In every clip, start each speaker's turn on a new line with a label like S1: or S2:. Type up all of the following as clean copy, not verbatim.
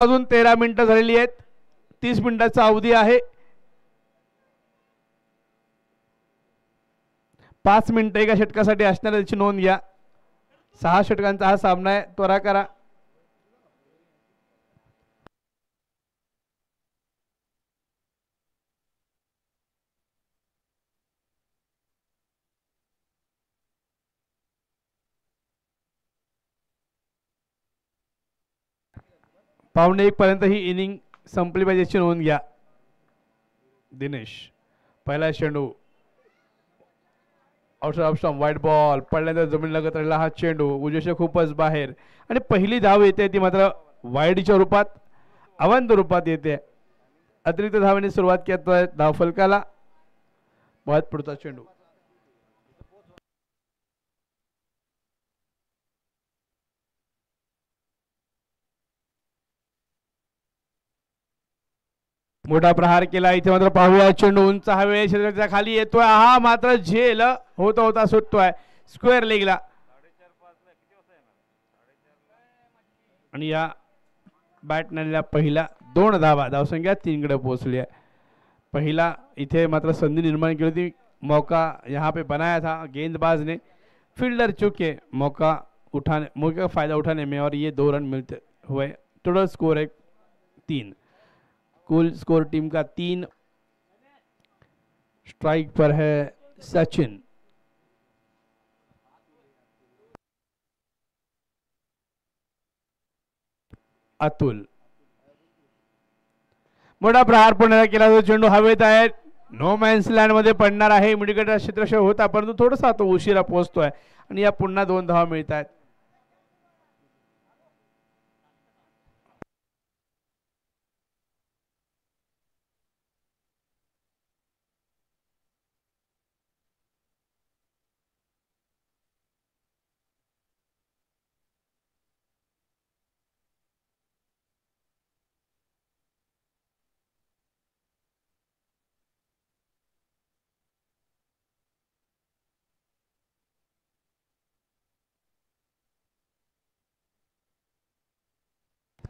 S1: अजून 13 मिनिटं झालेली आहेत. 30 मिनिटाचा अवधी आहे. 5 मिनिटं एका षटकासाठी असणार त्याची नोंद घ्या. 6 षटकांचा हा सामना आहे. त्वरा करा. पावणे 1 पर्यंत ही इनिंग संपली पाहिजे याची नोंद घ्या. दिनेश पहिला चेंडू आउट ऑफ स्टंप वाईट बॉल पडल्यानंतर जमीन लगत राहिला हा चेंडू उजेशा खूपच बाहेर आणि पहिली धाव येते ती मात्र वाईडच्या रूपात अवंत रूपात येते. अतिरिक्त धावेने सुरुवात करतोय धावफलकाला. बहुत पुढचा चेंडू मोठा प्रहार केला. इथे मात्र पाहूया चेंडू उंच हवे क्षेत्राच्या खाली येतोय. हा मात्र झेल होता होता सुटतोय स्क्वेअर लेगला. आणि या बॅटमॅनला पहिला 2 धावा धावसंख्या 3 कडे पोहोचली आहे. पहिला इथे मात्र संधि निर्माण की थी. मौका यहाँ पे बनाया था गेंदबाज ने. फील्डर चुके मौका का फायदा उठाने में और ये 2 रन मिलते हुए. टोटल स्कोर है 3. कुल स्कोर टीम का 3. स्ट्राइक पर है सचिन. अतुल मोठा प्रहार पुण्याला केला तो चेंडू हवेत आहे. नो मॅन्स लँड मध्ये पडणार आहे. मिडविकेट क्षेत्रक्षय होता परंतु थोडासा तो उशिरा पोहोचतोय आणि या पुन्हा 2 धावा मिळत आहेत.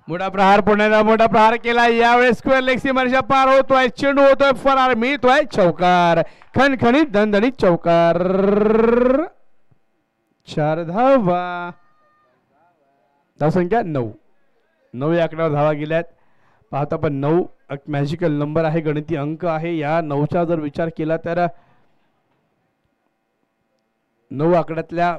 S1: मोठा प्रहार पुण्याला मोठा प्रहार केला. यावेळेस स्क्वेअर लेग सीमारेषा पार होतोय. चेंडू होतोय फरार मिळतोय चौकार. खणखणीत दणदणीत चौकार. 4 धावा धावसंख्या 9. 9 या आकड्यावर धावा गेल्यात. पाहता पण 9 एक मॅजिकल नंबर आहे. गणितीय अंक आहे. या 9चा जर विचार केला तर 9 आकड्यातल्या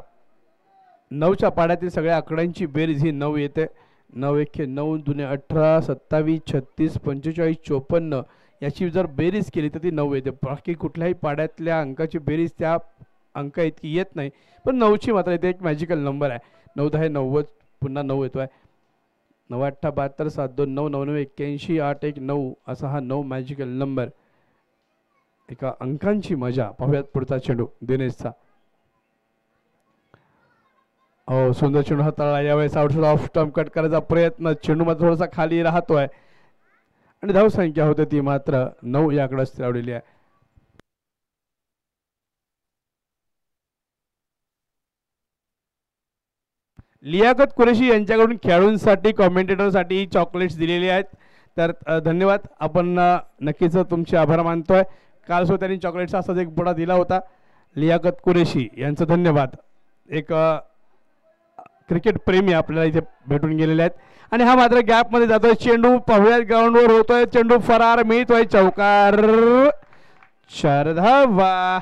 S1: 9च्या पाड्यातील सगळ्या आकड्यांची बेरीज ही 9 येते. 9 1 9 2 18 27 36 45 54 याची जर बेरीज केली तर ती 9 येते. बाकी कुठल्याही पाड्यातल्या अंकाची बेरीज त्या अंक इतकी येत नाही. पण 9ची मात्र इथे एक मॅजिकल नंबर आहे. 9 10 90 पुन्हा 9 येतोय. 9 8 72 7 2 9 99 81 8 1 9 असा हा 9 मॅजिकल नंबर. एका अंकांची मजा. पाहूयात पुढचा चेंडू दिनेशचा. हो सुंदर चेंडू हाताळला. यावेळेस आउटसाइड ऑफ स्टंप कट करायचा प्रयत्न. चेंडू मात्र थोडासा खाली राहतोय आणि धावसंख्या होते ती मात्र 9 याकडे स्थिरावलेली आहे. लियाकत कुरेशी यांच्याकडून खेळाडूंसाठी कॉमेंटेटरसाठी चॉकलेट्स दिलेली आहेत. तर धन्यवाद. आपण नक्कीच तुमचे आभार मानतोय. काल सुद्धा त्यांनी चॉकलेट्सचा असाच एक पुडा दिला होता. लियाकत कुरेशी यांचं धन्यवाद. एक क्रिकेट प्रेमी आपल्याला इथे भेटून गेलेले आहेत. आणि हा मात्र गॅप मध्ये जातोय. चेंडू पाहुयात ग्राउंडवर होतोय. चेंडू फरार मिळतोय चौकार. 4 धावा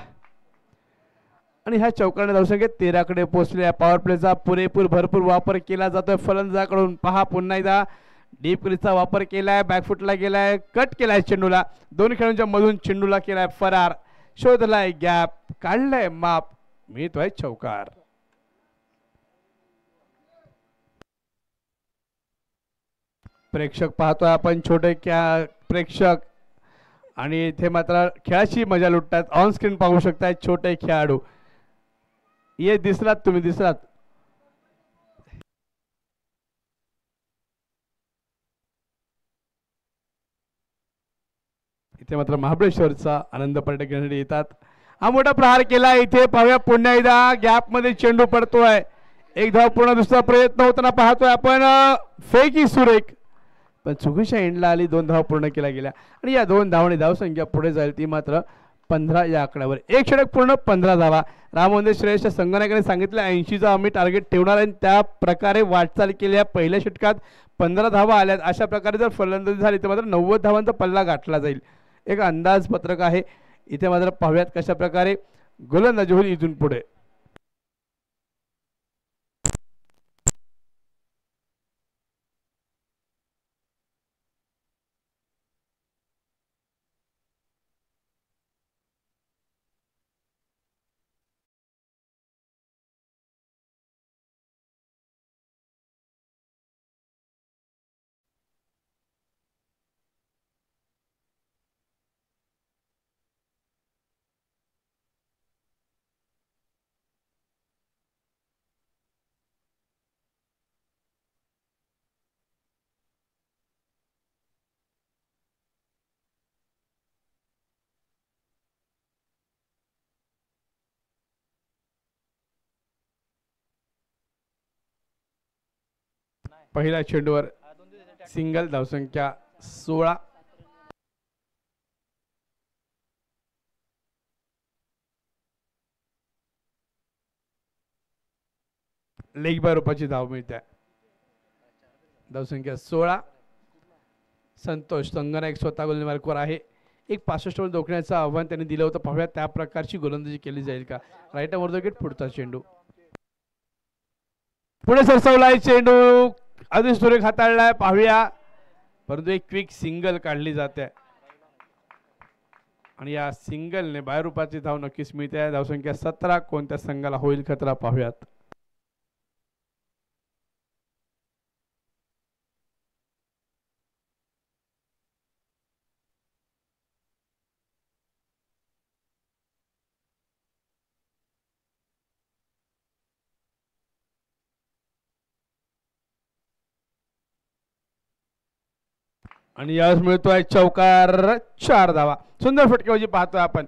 S1: आणि ह्या चौकारने धावसंख्या 13 कडे पोहोचल्या. पॉवर प्लेचा पुरेपूर भरपूर वापर केला जातोय फलंदाजाकडून. पहा पुन्हा एकदा डीप क्रीजचा वापर केलाय. बॅकफुटला गेलाय. कट केलाय चेंडूला. 2 खेळाडूंच्या मधून चेंडूला केलाय फरार. शोधलाय गॅप. काढलाय माप. मिळतोय चौकार. प्रेक्षक पाहतोय आपण. छोटे प्रेक्षक आणि इथे मात्र खेळाची मजा लुटतात. ऑन स्क्रीन पाहू शकताय छोटे खेळाडू. ये दिसलात तुम्ही दिसलात. इथे मात्र महाबळेश्वरचा आनंद पर्यटक घेण्यासाठी येतात. हा मोठा प्रहार केला. इथे पाहूया पुन्हा एकदा गॅप मध्ये चेंडू पडतोय. एक धाव पूर्ण. दुसरा प्रयत्न होताना पाहतोय आपण. फेकी सुरेख पण चुकीच्या एंडला आली, 2 धावा पूर्ण केल्या गेल्या आणि या 2 धावांनी धावसंख्या पुढे जाईल ती मात्र 15 या आकड्यावर. एक षटक पूर्ण 15 धावा. रामवंदे श्रेयसच्या संगणकाने सांगितलं 80चा आम्ही टार्गेट ठेवणार आणि त्या प्रकारे वाटचाल केली. या पहिल्या षटकात 15 धावा आल्यात. अशा प्रकारे जर फलंदाजी झाली तर मात्र 90 धावांचा पल्ला गाठला जाईल. एक अंदाज पत्रक आहे इथे मात्र पाहूयात कशा प्रकारे गोलंदाजी होईल इथून पुढे. पहिल्या चेंडूवर सिंगल, धावसंख्या 16. लेग बाय रूपाची धाव मिळते. धावसंख्या 16. संतोष संगणक स्वतः गोलंदाजी मार्कवर आहे. एक 65 वर रोखण्याचं आव्हान त्यांनी दिलं होतं. पाहूया त्या प्रकारची गोलंदाजी केली जाईल का. राईट वर विकेट, पुढचा चेंडू पुढे सरसवलाय. चेंडू आधी सुरेख हाताळलाय, पाहूया. परंतु एक क्विक सिंगल काढली जाते आणि या सिंगलने बाहेर रूपाची धाव नक्कीच मिळते. धावसंख्या 17. कोणत्या संघाला होईल खतरा, पाहूयात. आणि यावेळेस मिळतोय चौकार, 4 धावा. सुंदर फटकेबाजी पाहतोय आपण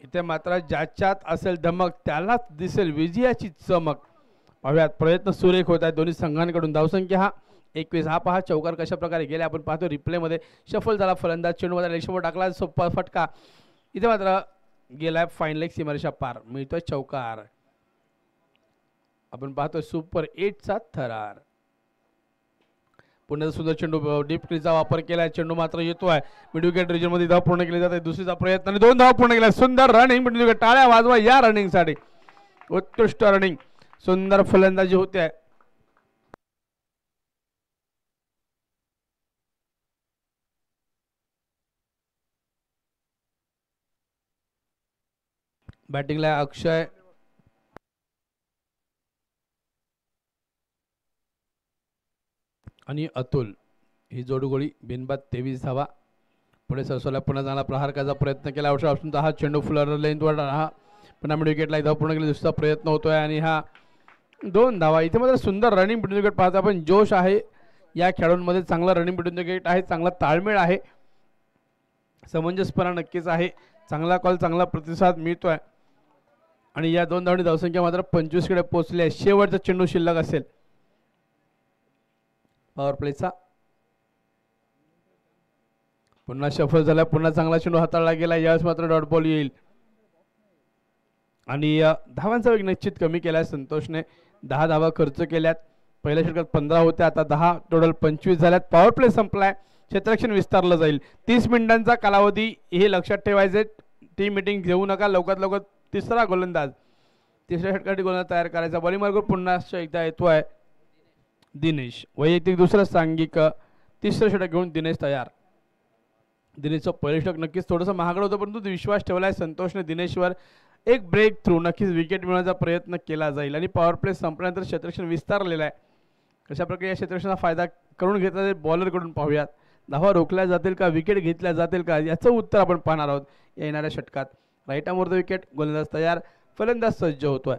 S1: इथे. मात्र ज्याच्यात असेल धमक त्यालाच दिसेल विजयाची चमक. पाहूयात, प्रयत्न सुरेख होत आहेत दोन्ही संघांकडून. धावसंख्या 21. हा पहा चौकार कशा प्रकारे गेला आपण पाहतो रिप्ले मध्ये. शफल झाला फलंदाज, चेंडू मध्ये रेषेवर टाकला, सोपा फटका. इथे मात्र गेलाय फाईन लेग, सीमारेषा पार. मिळतोय चौकार. आपण पाहतोय सुपर 8चा थरार. पुन्हा सुंदर चेंडू, डीप क्रीजचा वापर केलाय. चेंडू मात्र येतोय मिड विकेट रिजन मध्ये. धाव पूर्ण केली जाते. दुसरीचा प्रयत्न आणि 2 धावा पूर्ण केल्या. सुंदर रनिंग मिड विकेट. टाळ्या वाजवा या रनिंग साठी. उत्कृष्ट रनिंग, सुंदर फलंदाजी होते. बॅटिंगला अक्षय आणि अतुल ही जोडगोळी. बिनबाद 23 धावा. पुढे सरसवला, पुन्हा चांगला प्रहार करायचा प्रयत्न केला. अवसर हा चेंडू फुलर लेंथवर. हा पुन्हा मिड विकेटला धाव पूर्ण केली. दुसरा प्रयत्न होतोय आणि हा 2 धावा. इथे मात्र सुंदर रनिंग बिटवीन विकेट पाहतो आपण. जोश आहे या खेळाडूंमध्ये, चांगला रनिंग बिटवीन विकेट आहे, चांगला ताळमेळ आहे, समंजसपणा नक्कीच आहे. चांगला कॉल, चांगला प्रतिसाद मिळतोय आणि या 2 धावांनी धावसंख्या मात्र 25 कडे पोहोचली आहे. शेवटचा चेंडू शिल्लक असेल पॉवर प्लेचा. पुन्हा शफल झाला, पुन्हा चांगला चेंडू हाताळला गेला. यावेळेस मात्र डॉट बॉल येईल आणि धावांचा वेग निश्चित कमी केलाय संतोषने. 10 धावा खर्च केल्यात. पहिल्या षटकात 15 होत्या, आता 10, टोटल 25 झाल्यात. पॉवर प्ले संपलाय. क्षेत्ररक्षण विस्तारलं जाईल. 30 मिनिटांचा कालावधी हे लक्षात ठेवायचे. टीम मीटिंग घेऊ नका. लवकरात लवकर तिसरा गोलंदाज, तिसऱ्या षटकासाठी गोलंदाज तयार करायचा. बॉलिंग मार्गावर पुन्हा एकदा येतोय दिनेश. वैयक्तिक दुसरं सांघिक तिसरं षटक घेऊन दिनेश तयार. दिनेशचं पहिलं षटक नक्कीच थोडंसं महागडं होतं, परंतु विश्वास ठेवलाय संतोषने दिनेशवर. एक ब्रेक थ्रू, नक्कीच विकेट मिळवण्याचा प्रयत्न केला जाईल आणि पॉवर प्ले संपल्यानंतर क्षेत्ररक्षण विस्तारलेलं आहे. कशा प्रकारे या क्षेत्ररक्षणाचा फायदा करून घेतला जाईल बॉलरकडून, पाहूयात. धावा रोखल्या जातील का, विकेट घेतल्या जातील का, याचं उत्तर आपण पाहणार आहोत येणाऱ्या षटकात. राईट आर्मवर विकेट, गोलंदाज तयार, फलंदाज सज्ज होतोय.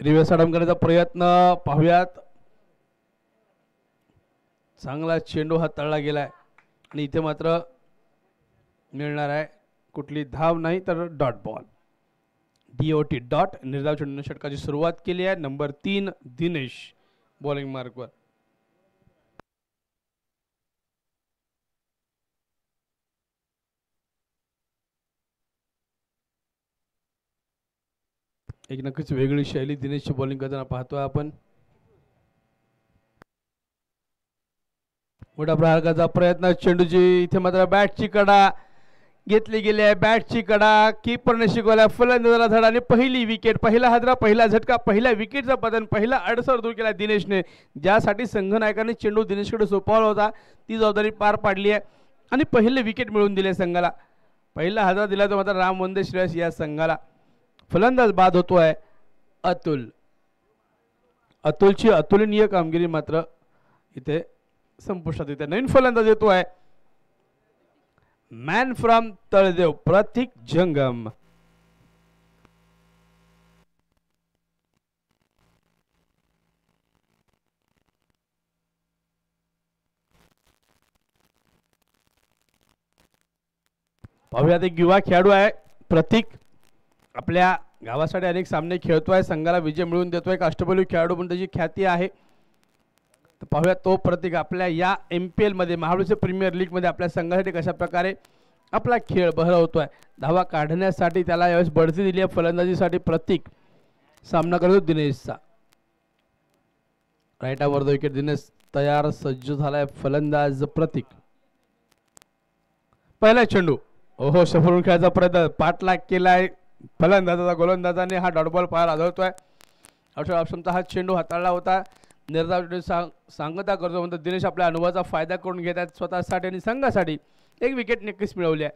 S1: रिव्हर्स आडम करण्याचा प्रयत्न, पाहूयात. चांगला चेंडू हाताळला गेलाय आणि इथे मात्र मिळणार आहे, कुठली धाव नाही तर डॉट बॉल. DOT dot. निर्धाव चेंडूने षटकाची सुरुवात केली आहे. नंबर 3 दिनेश बॉलिंग मार्कवर. एक नक्कीच वेगळी शैली दिनेशची बॉलिंग करताना पाहतोय आपण. मोठा प्रहाराचा प्रयत्न, चेंडूची इथे मात्र बॅटची कडा घेतली गेली आहे. बॅटची कडा कीपरने शिकवल्या, फलंदाजाला धडा आणि पहिली विकेट, पहिला हादरा, पहिला झटका, पहिल्या विकेटचा पतन, पहिला अडसर दूर केला दिनेशने. ज्यासाठी संघनायकाने चेंडू दिनेशकडे सोपवला होता ती जबाबदारी पार पाडली आहे आणि पहिले विकेट मिळवून दिले संघाला. पहिला हादरा दिला तो मात्र राम वंदे श्रेयस या संघाला. फलंदाज बाद होतोय अतुल. अतुलची अतुलनीय कामगिरी मात्र इथे संपुष्टात येते. नवीन फलंदाज येतोय मॅन फ्रॉम तळदेव, प्रतीक जंगम. पाहूयात, एक युवा खेळाडू आहे प्रतीक. आपल्या गावासाठी अनेक सामने खेळतोय, संघाला विजय मिळवून देतोय. एक अष्टपैलू खेळाडू म्हणून त्याची ख्याती आहे. तर पाहूया तो प्रतीक आपल्या या MPL मध्ये, महाबळेश्वर प्रीमियर लीग मध्ये आपल्या संघासाठी कशा प्रकारे आपला खेळ बहरवतोय. धावा काढण्यासाठी त्याला यावेळेस बढती दिली आहे. फलंदाजीसाठी प्रतीक सामना करतो दिनेशचा. राईट वर विकेट, दिनेश तयार सज्ज झालाय. फलंदाज प्रतीक. पहिला चेंडू, ओहो, सफरून खेळायचा प्रयत्न, पाठलाग केलाय फलंदाजाचा. गोलंदाजाने हा डॉट बॉल पाहायला आढळतोय. ऑप्शनचा हा चेंडू हाताळला होता. निर्धाव सांगता करतो म्हणतो दिनेश आपल्या अनुभवाचा फायदा करून घेत आहेत स्वतःसाठी आणि संघासाठी. एक विकेट नक्कीच मिळवली आहे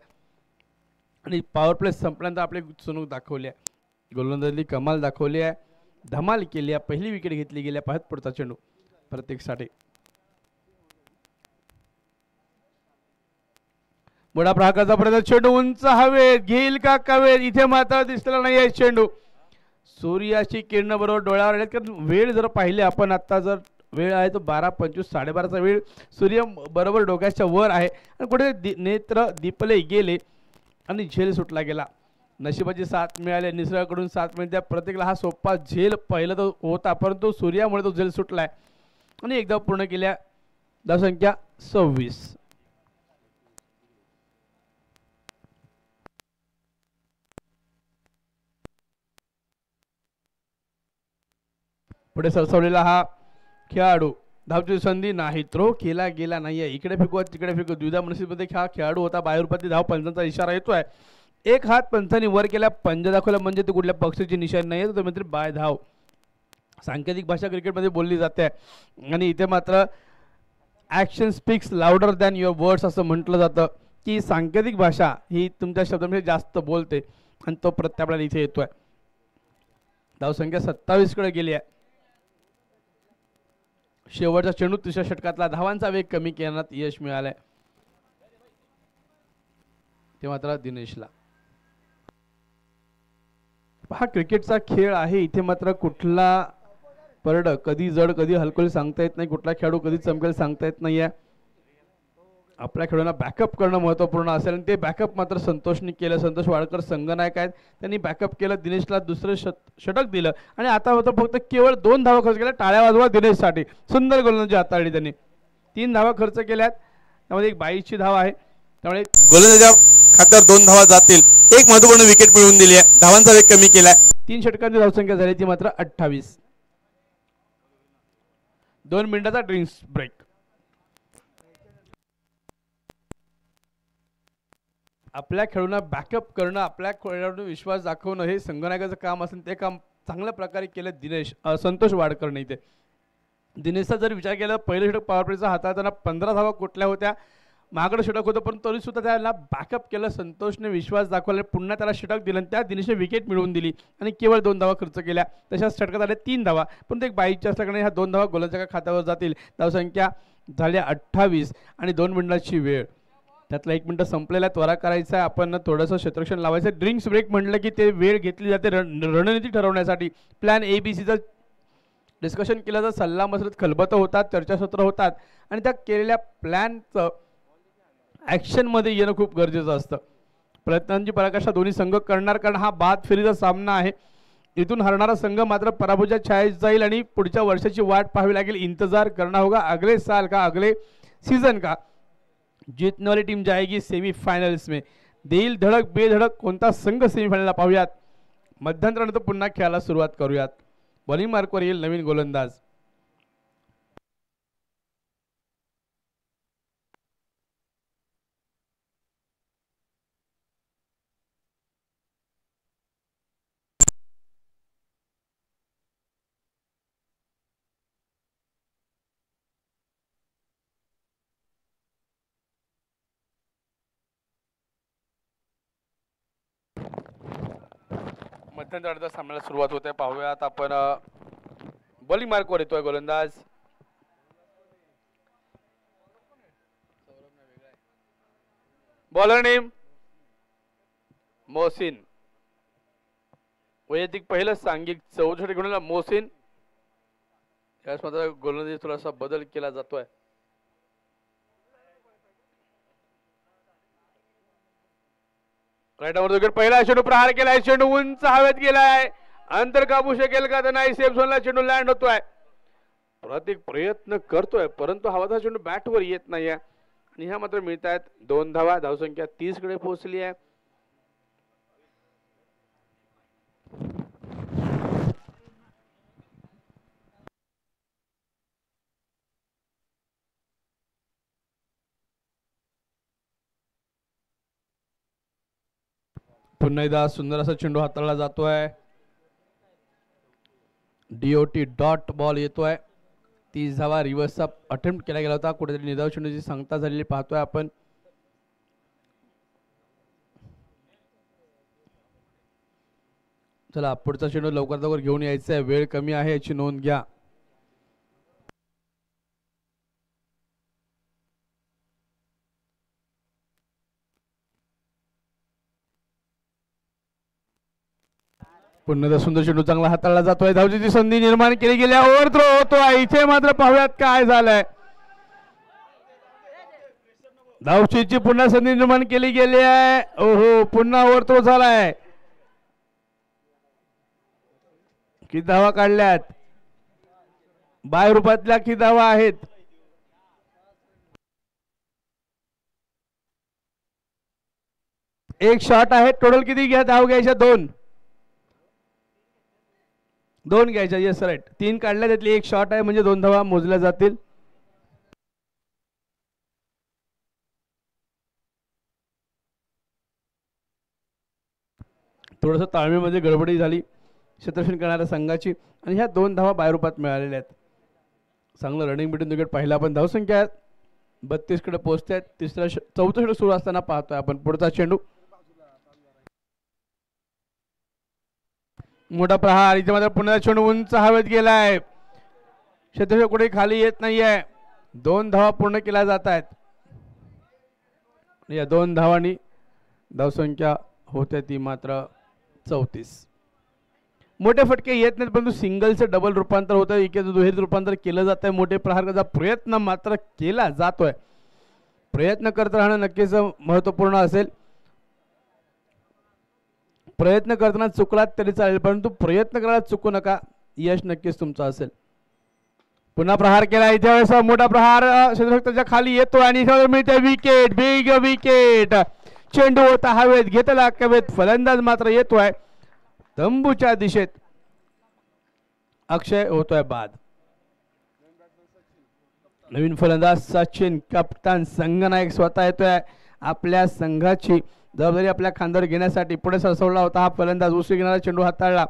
S1: आणि पॉवर प्ले संपल्यानंतर आपली चुणूक दाखवली आहे. गोलंदाजी कमाल दाखवली आहे, धमाल केली आहे. पहिली विकेट घेतली गेली आहे. पाहत पुढचा चेंडू प्रत्येकसाठी. मोठा प्रहाराचा प्रयत्न, चेंडू उंच हवेत, घेईल का कवेत, इथे मात्र दिसलेला नाही आहे चेंडू. सूर्याची किरण बरोबर डोळ्यावर आले. कारण वेळ जर पाहिले आपण, आता जर वेळ आहे तो 12:25, 12:30चा वेळ. सूर्य बरोबर डोक्याच्या वर आहे आणि कुठे नेत्र दिपले गेले आणि झेल सुटला गेला. नशिबाची साथ मिळाली, निसर्गाकडून साथ मिळते. प्रत्येकाला हा सोपा झेल पहिला तो होता, परंतु सूर्यामुळे तो झेल सुटलाय आणि एकदा पूर्ण केल्या. धावसंख्या 26. पुढे सरसवलेला हा खेळाडू, धावची संधी नाही, थ्रो केला गेला नाहीये. इकडे फेकू तिकडे फेकू, द्विधा मनस्थितीमध्ये हा खेळाडू होता. बाहेरपती धाव, पंचांचा इशारा येतोय. एक हात पंचांनी वर केला, पंजा दाखवला म्हणजे ते कुठल्या पक्षाची निशाणी नाही आहे, तो म्हणजे बाय धाव. सांकेतिक भाषा क्रिकेटमध्ये बोलली जाते आणि इथे मात्र action speaks louder than your words असं म्हटलं जातं की सांकेतिक भाषा ही तुमच्या शब्दांमध्ये जास्त बोलते आणि तो प्रत्यय आपल्याला इथे येतोय. धावसंख्या 27 कडे गेली आहे. शेवटचा चेंडू तिसऱ्या षटकातला, धावांचा वेग कमी करण्यात यश मिळालंय ते मात्र दिनेशला. हा क्रिकेटचा खेळ आहे, इथे मात्र कुठला परड कधी जड कधी हलकल सांगता येत नाही, कुठला खेळाडू कधी चमकेल सांगता येत नाहीये. आपल्या खेळाडूंना बॅकअप करणं महत्त्वपूर्ण असेल आणि ते बॅकअप मात्र संतोषने केलं. संतोष वाडकर संघनायक आहेत, त्यांनी बॅकअप केलं, दिनेशला दुसरं षटक दिलं आणि आता होतं फक्त केवळ 2 धावा खर्च केल्या. टाळ्या वाजवा दिनेशसाठी. सुंदर गोलंदाजी हाताळली त्यांनी. 3 धावा खर्च केल्यात, त्यामध्ये एक 22ची धाव आहे, त्यामुळे
S2: गोलंदाजा खात्यावर 2 धावा जातील. एक महत्त्वपूर्ण विकेट मिळवून दिली आहे, धावांचा वेग कमी केलाय.
S1: 3 षटकांची धावसंख्या झाली ती मात्र 28. 2 मिनिटाचा ड्रिंक्स ब्रेक. आपल्या खेळाडूंना बॅकअप करणं, आपल्या खेळाडूंना विश्वास दाखवणं हे संघनायकाचं काम असेल, ते काम चांगल्या प्रकारे केलं दिनेश संतोष वाडकरने. इथे दिनेशचा जर विचार केला, पहिलं षटक पॉवर प्लेचा हाताळताना 15 धावा कुठल्या होत्या, महागडं षटक होतं, पण तरी सुद्धा त्याला बॅकअप केलं. संतोषने विश्वास दाखवला, पुन्हा त्याला षटक दिलं आणि त्या दिनेशने विकेट मिळवून दिली आणि केवळ 2 धावा खर्च केल्या. तशाच षटकात आले 3 धावा, पण ते 22च्या असल्याकडे ह्या 2 धावा गोलंदाजाच्या खात्यावर जातील. धावसंख्या झाल्या 28 आणि 2 मिनिटाची वेळ. त्यातला 1 मिनिट संपलेला, त्वरा करायचा आहे. आपण थोडंसं क्षेत्ररक्षण लावायचं. ड्रिंक्स ब्रेक म्हटलं की ते वेळ घेतली जाते रणनीती ठरवण्यासाठी. प्लॅन ABCचं डिस्कशन केलं तर सल्ला मसलत खलबतं होतात, चर्चासत्र होतात आणि त्या केलेल्या प्लॅनचं ॲक्शनमध्ये येणं खूप गरजेचं असतं. प्रयत्नांची पराकाष्ठा दोन्ही संघ करणार, कारण हा बाद फेरीचा सामना आहे. इथून हरणारा संघ मात्र पराभूच्या छायेत जाईल आणि पुढच्या वर्षाची वाट पाहावी लागेल. इंतजार करना होगा अगले साल का, अगले सीजन का. जीतने वाली टीम जाएगी सेमीफायनल्स में. देईल धडक बेधडक कोणता संघ सेमीफायनलला पाहूयात. मध्यंतरानंतर पुन्हा खेळायला सुरुवात करूयात. बॉलिंग मार्कवर येईल नवीन गोलंदाज. मध्यंतरानंतर सामन्याला सुरुवात होते. पाहूयात आपण. बॉलिंग मार्कवर येतोय गोलंदाज. Bowler name Mohsin. वैयक्तिक पहिलं सांघिक 64 गुणाला मोहसिन. यावेळेस मात्र गोलंदाजी थोडासा बदल केला जातोय. राईटवर विकेट. पहिला चेंडू प्रहार केलाय. चेंडू उंच हवेत गेलाय. अंतर कापू शकेल का तर नाही. सेफ झोनला चेंडू लँड होतोय. प्रत्येक प्रयत्न करतोय परंतु हवाचा चेंडू बॅटवर येत नाहीये आणि ह्या मात्र मिळत आहेत 2 धावा. धावसंख्या 30 कडे पोहोचली आहे. पुन्हा एकदा सुंदर असा चेंडू हाताळला जातोय. DOT डॉट बॉल येतोय. 30 धावा. रिव्हर्सचा अटेम्प्ट केला गेला होता. कुठेतरी निदाव चेंडूची सांगता झालेली पाहतोय आपण. चला पुढचा चेंडू लवकर लवकर घेऊन यायचा आहे. वेळ कमी आहे याची नोंद घ्या. पुन्हा सुंदर चेंडू चांगला हाताळला जातोय. धावची संधी निर्माण केली गेल्या. ओव्हर थ्रो होतोय. इथे मात्र पाहूयात काय झालंय. धावचीची पुन्हा संधी निर्माण केली गेली आहे. ओहो पुन्हा ओव्हर थ्रो झालाय. किती धावा काढल्यात. बाय रूपातल्या किती धावा आहेत. एक शॉट आहे. टोटल किती घ्या धाव घ्यायच्या. 2 घ्यायच्या. Yes right. 3 काढल्या त्यातली एक शॉट आहे म्हणजे 2 धावा मोजल्या जातील. थोडंसं ताळमेमध्ये गडबडी झाली क्षेत्ररक्षण करणाऱ्या संघाची आणि ह्या 2 धावा बायरूपात मिळालेल्या आहेत. चांगलं रनिंग बिटून विकेट पाहिला आपण. धावसंख्या 32 कडे पोहोचते आहेत. चौथा चेंडू सुरू असताना पाहतोय आपण. पुढचा चेंडू मोठा प्रहार. इथे मात्र पुन्हा चेंडू उंच हवेत गेलाय. क्षेत्ररक्षक कुठे खाली येत नाहीये. 2 धावा पूर्ण केल्या जात आहेत. या 2 धावांनी धावसंख्या होते ती मात्र 34. मोठे फटके येत नाहीत परंतु सिंगलचं डबल रूपांतर होतं. एकेचं दुहेरीत रूपांतर केलं जात आहे. मोठे प्रहार करण्याचा प्रयत्न मात्र केला जातोय. प्रयत्न करत राहणं नक्कीच महत्वपूर्ण असेल. प्रयत्न करताना चुकलात तरी चालेल परंतु प्रयत्न करायला चुकू नका. यश नक्कीच तुमचं असेल. पुन्हा प्रहार केला. इथे वेळेस मोठा प्रहार क्षेत्ररक्षकाच्या खाली येतो आणि मिळते विकेट. Big wicket. चेंडू होता हवेत. घेतला कवेत. फलंदाज मात्र येतोय तंबूच्या दिशेत. अक्षय होतोय बाद. नवीन फलंदाज सचिन. कप्तान संघनायक स्वतः येतोय. आपल्या संघाची जबाबदारी आपल्या खांद्यावर घेण्यासाठी पुढे सरसवला होता हा फलंदाज. उसळी घेणारा चेंडू हाताळला.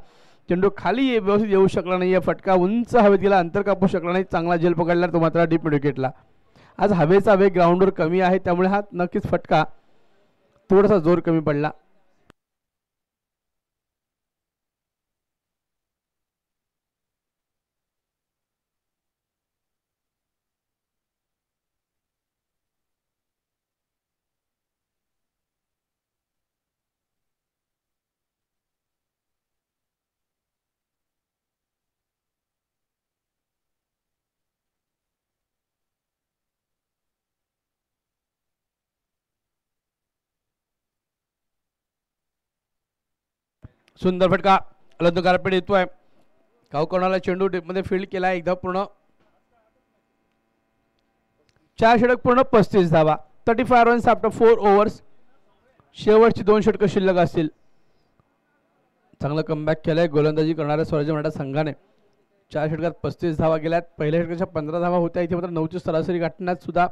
S1: चेंडू खाली व्यवस्थित येऊ शकला नाही. फटका उंच हवेत गेला. अंतर कापू शकला नाही. चांगला झेल पकडला तो मात्र डीप मिड विकेटला. आज हवेचा वेग ग्राउंडवर कमी आहे त्यामुळे हा नक्कीच फटका थोडासा जोर कमी पडला. सुंदर फटका अलंद गारपेट येतोय. गावकरणाला चेंडू मध्ये फील्ड केला एकदा पूर्ण. 4 षटक पूर्ण 35 धावा. 35 रन्स आफ्टर 4 ओव्हर्स. शेवटची 2 षटकं शिल्लक असतील. चांगलं कमबॅक केलंय गोलंदाजी करणाऱ्या स्वराज्य मराठा संघाने. 4 षटकात 35 धावा गेल्यात. पहिल्या षटकाच्या 15 धावा होत्या. इथे मात्र 9ची सरासरी गाठण्यात सुद्धा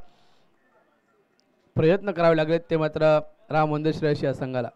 S1: प्रयत्न करावे लागलेत ते मात्र राम वंदे श्रेयस या संघाला.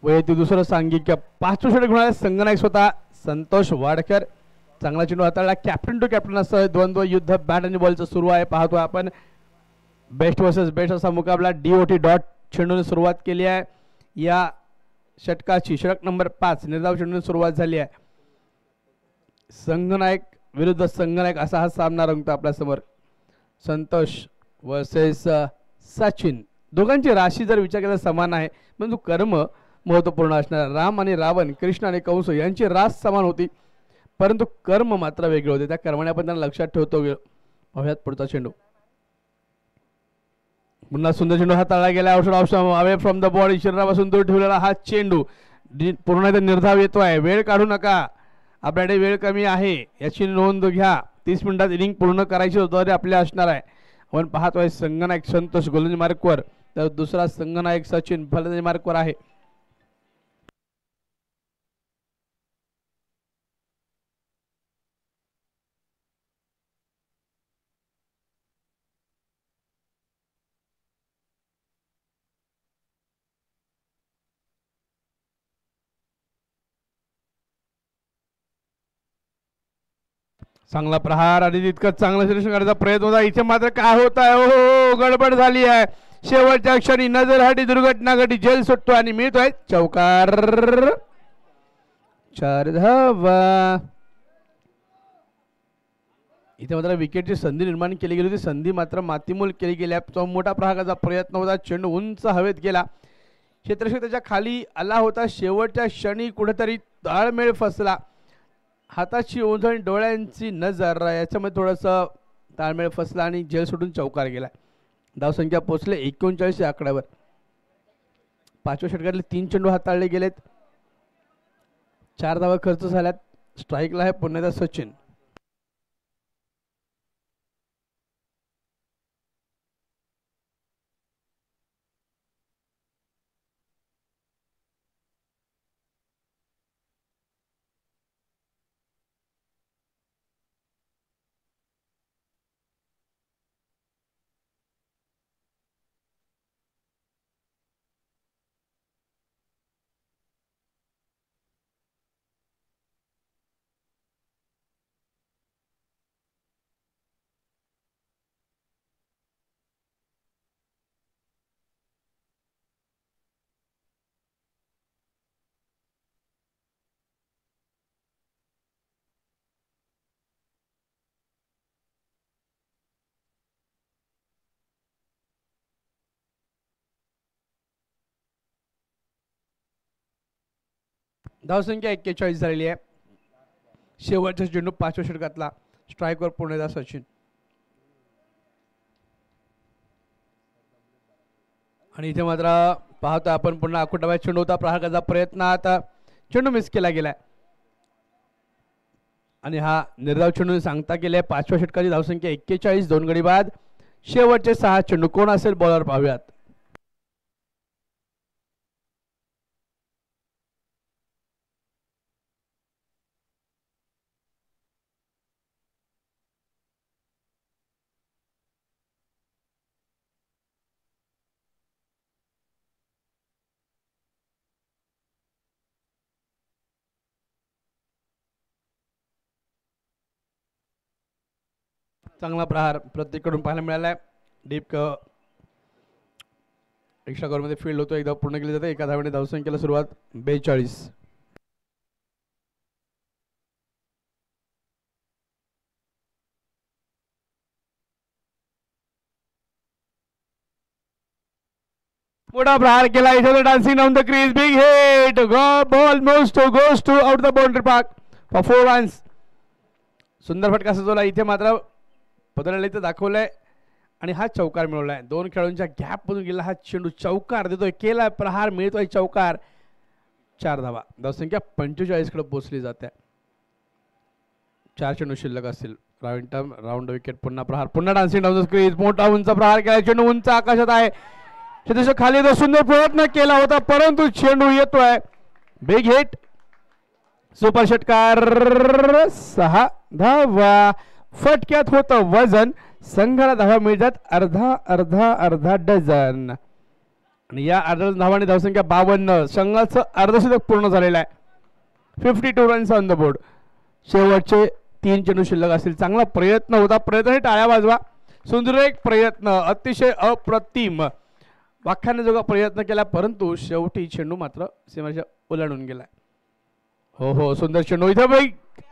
S1: वैयक्तिक दुसरं सांघिक 5 षटक घेणारे संघनायक स्वतः संतोष वाडकर. चांगला चेंडू हाताळला. कॅप्टन टू कॅप्टन असं द्वंद्व युद्ध बॅट आणि बॉलचं सुरू आहे. पाहतोय आपण बेस्ट वर्सेस बेस्ट असा मुकाबला. DOT डॉट चेंडूने सुरुवात केली आहे या षटकाची. षटक नंबर 5 निर्धाव चेंडूने सुरुवात झाली आहे. संघनायक विरुद्ध संघनायक असा हा सामना रंगतो आपल्या समोर. संतोष वर्सेस सचिन. दोघांची राशी जर विचार केला समान आहे परंतु कर्म महत्वपूर्ण असणार. राम आणि रावण, कृष्ण आणि कंस यांची रास समान होती परंतु कर्म मात्र वेगळे होते. त्या कर्माने आपण त्यांना लक्षात ठेवतो. पाहूयात पुढचा चेंडू. पुन्हा सुंदर चेंडू हाताळला गेला. Away from the body. शरीरापासून दूर ठेवलेला हा चेंडू पूर्ण निर्धाव येतोय. वेळ काढू नका. आपल्याकडे वेळ कमी आहे याची नोंद घ्या. 30 मिनिटात इनिंग पूर्ण करायची जबाबदारी आपल्या असणार आहे. आपण पाहतोय संघनायक संतोष गोलंदाजी मार्कवर तर दुसरा संघनायक सचिन फलंदाजी मार्कवर आहे. चांगला प्रहार आणि तितकं चांगलं सिलेक्शन करायचा प्रयत्न होता. इथे मात्र काय होत आहे. हो गडबड झाली आहे. शेवटच्या क्षणी नजरहाटी दुर्घटना घडली. जेल सुटतो आणि मिळतोय चौकार. 4 धावा. इथे मात्र विकेटची संधी निर्माण केली गेली होती. संधी मात्र मातीमूल केली गेली. मोठा प्रहाराचा प्रयत्न होता. चेंडू उंच हवेत गेला. क्षेत्ररक्षक त्याच्या खाली आला होता. शेवटच्या क्षणी कुठेतरी ताळमेळ फसला. हाताची ओंजळ, डोळ्यांची नजर याच्यामध्ये थोडंसं ताळमेळ फसला आणि जेल सुटून चौकार गेला. धावसंख्या पोहोचले 39 या आकड्यावर. 5व्या षटकातले 3 चेंडू हाताळले गेलेत. 4 धावा खर्च झाल्यात. स्ट्राईकला आहे पुन्हा एकदा सचिन. धावसंख्या 41 झालेली आहे. शेवटचा चेंडू 5व्या षटकातला. स्ट्राईकवर पुन्हा एकदा सचिन. आणि इथे मात्र पाहतो आपण पुन्हा आकुटाबाई चेंडू होता. प्रहार करायचा प्रयत्न. आता चेंडू मिस केला गेलाय आणि हा निर्धाव चेंडू सांगता गेलाय. 5व्या षटकाची धावसंख्या 41. 2 गडी बाद. शेवटचे 6 चेंडू. कोण असेल बॉलर पाहूयात. चांगला प्रहार प्रत्येकडून पाहायला मिळालाय. डीप एक्स्ट्रा कव्हरमध्ये फील्ड होतो, एकदा पूर्ण केली जाते. एका धावेने धावसंख्येला सुरुवात 42. मोठा प्रहार केला इथे dancing down the crease, big hit, ball most goes to out the boundary park for 4 runs. सुंदर फटका सजवला इथे, मात्र बदलले इथे दाखवलंय आणि हा चौकार मिळवलाय. 2 खेळाडूंच्या गॅप मधून गेला हा चेंडू, चौकार देतोय, केला प्रहार, मिळतोय चौकार. 4 धावा, धावसंख्या 45 कडे पोहोचली जाते. 4 चेंडू शिल्लक असतील. राऊंड विकेट, पुन्हा प्रहार, पुन्हा डान्सिंग डाऊन द क्रीज, मोठा उंच प्रहार केला, चेंडू उंच आकाशात आहे. खाली तो सुंदर प्रयत्न केला होता परंतु चेंडू येतोय. बिग हिट, सुपर षटकार, 6 धावा. फटक्यात होतं वजन, संघाला धावा मिळतात अर्धा डझन. आणि या अर्धा धावांनी धावसंख्या 52. संघाचं अर्धशतक पूर्ण झालेलं आहे. 52 रन्स ऑन द बोर्ड. शेवटचे 3 चेंडू शिल्लक असतील. चांगला प्रयत्न होता, प्रयत्न टाळ्या वाजवा. सुंदर एक प्रयत्न, अतिशय अप्रतिम वाख्याने प्रयत्न केला परंतु शेवटी चेंडू मात्र सीमारेषा ओलांडून गेलाय. हो सुंदर चेंडू इथे,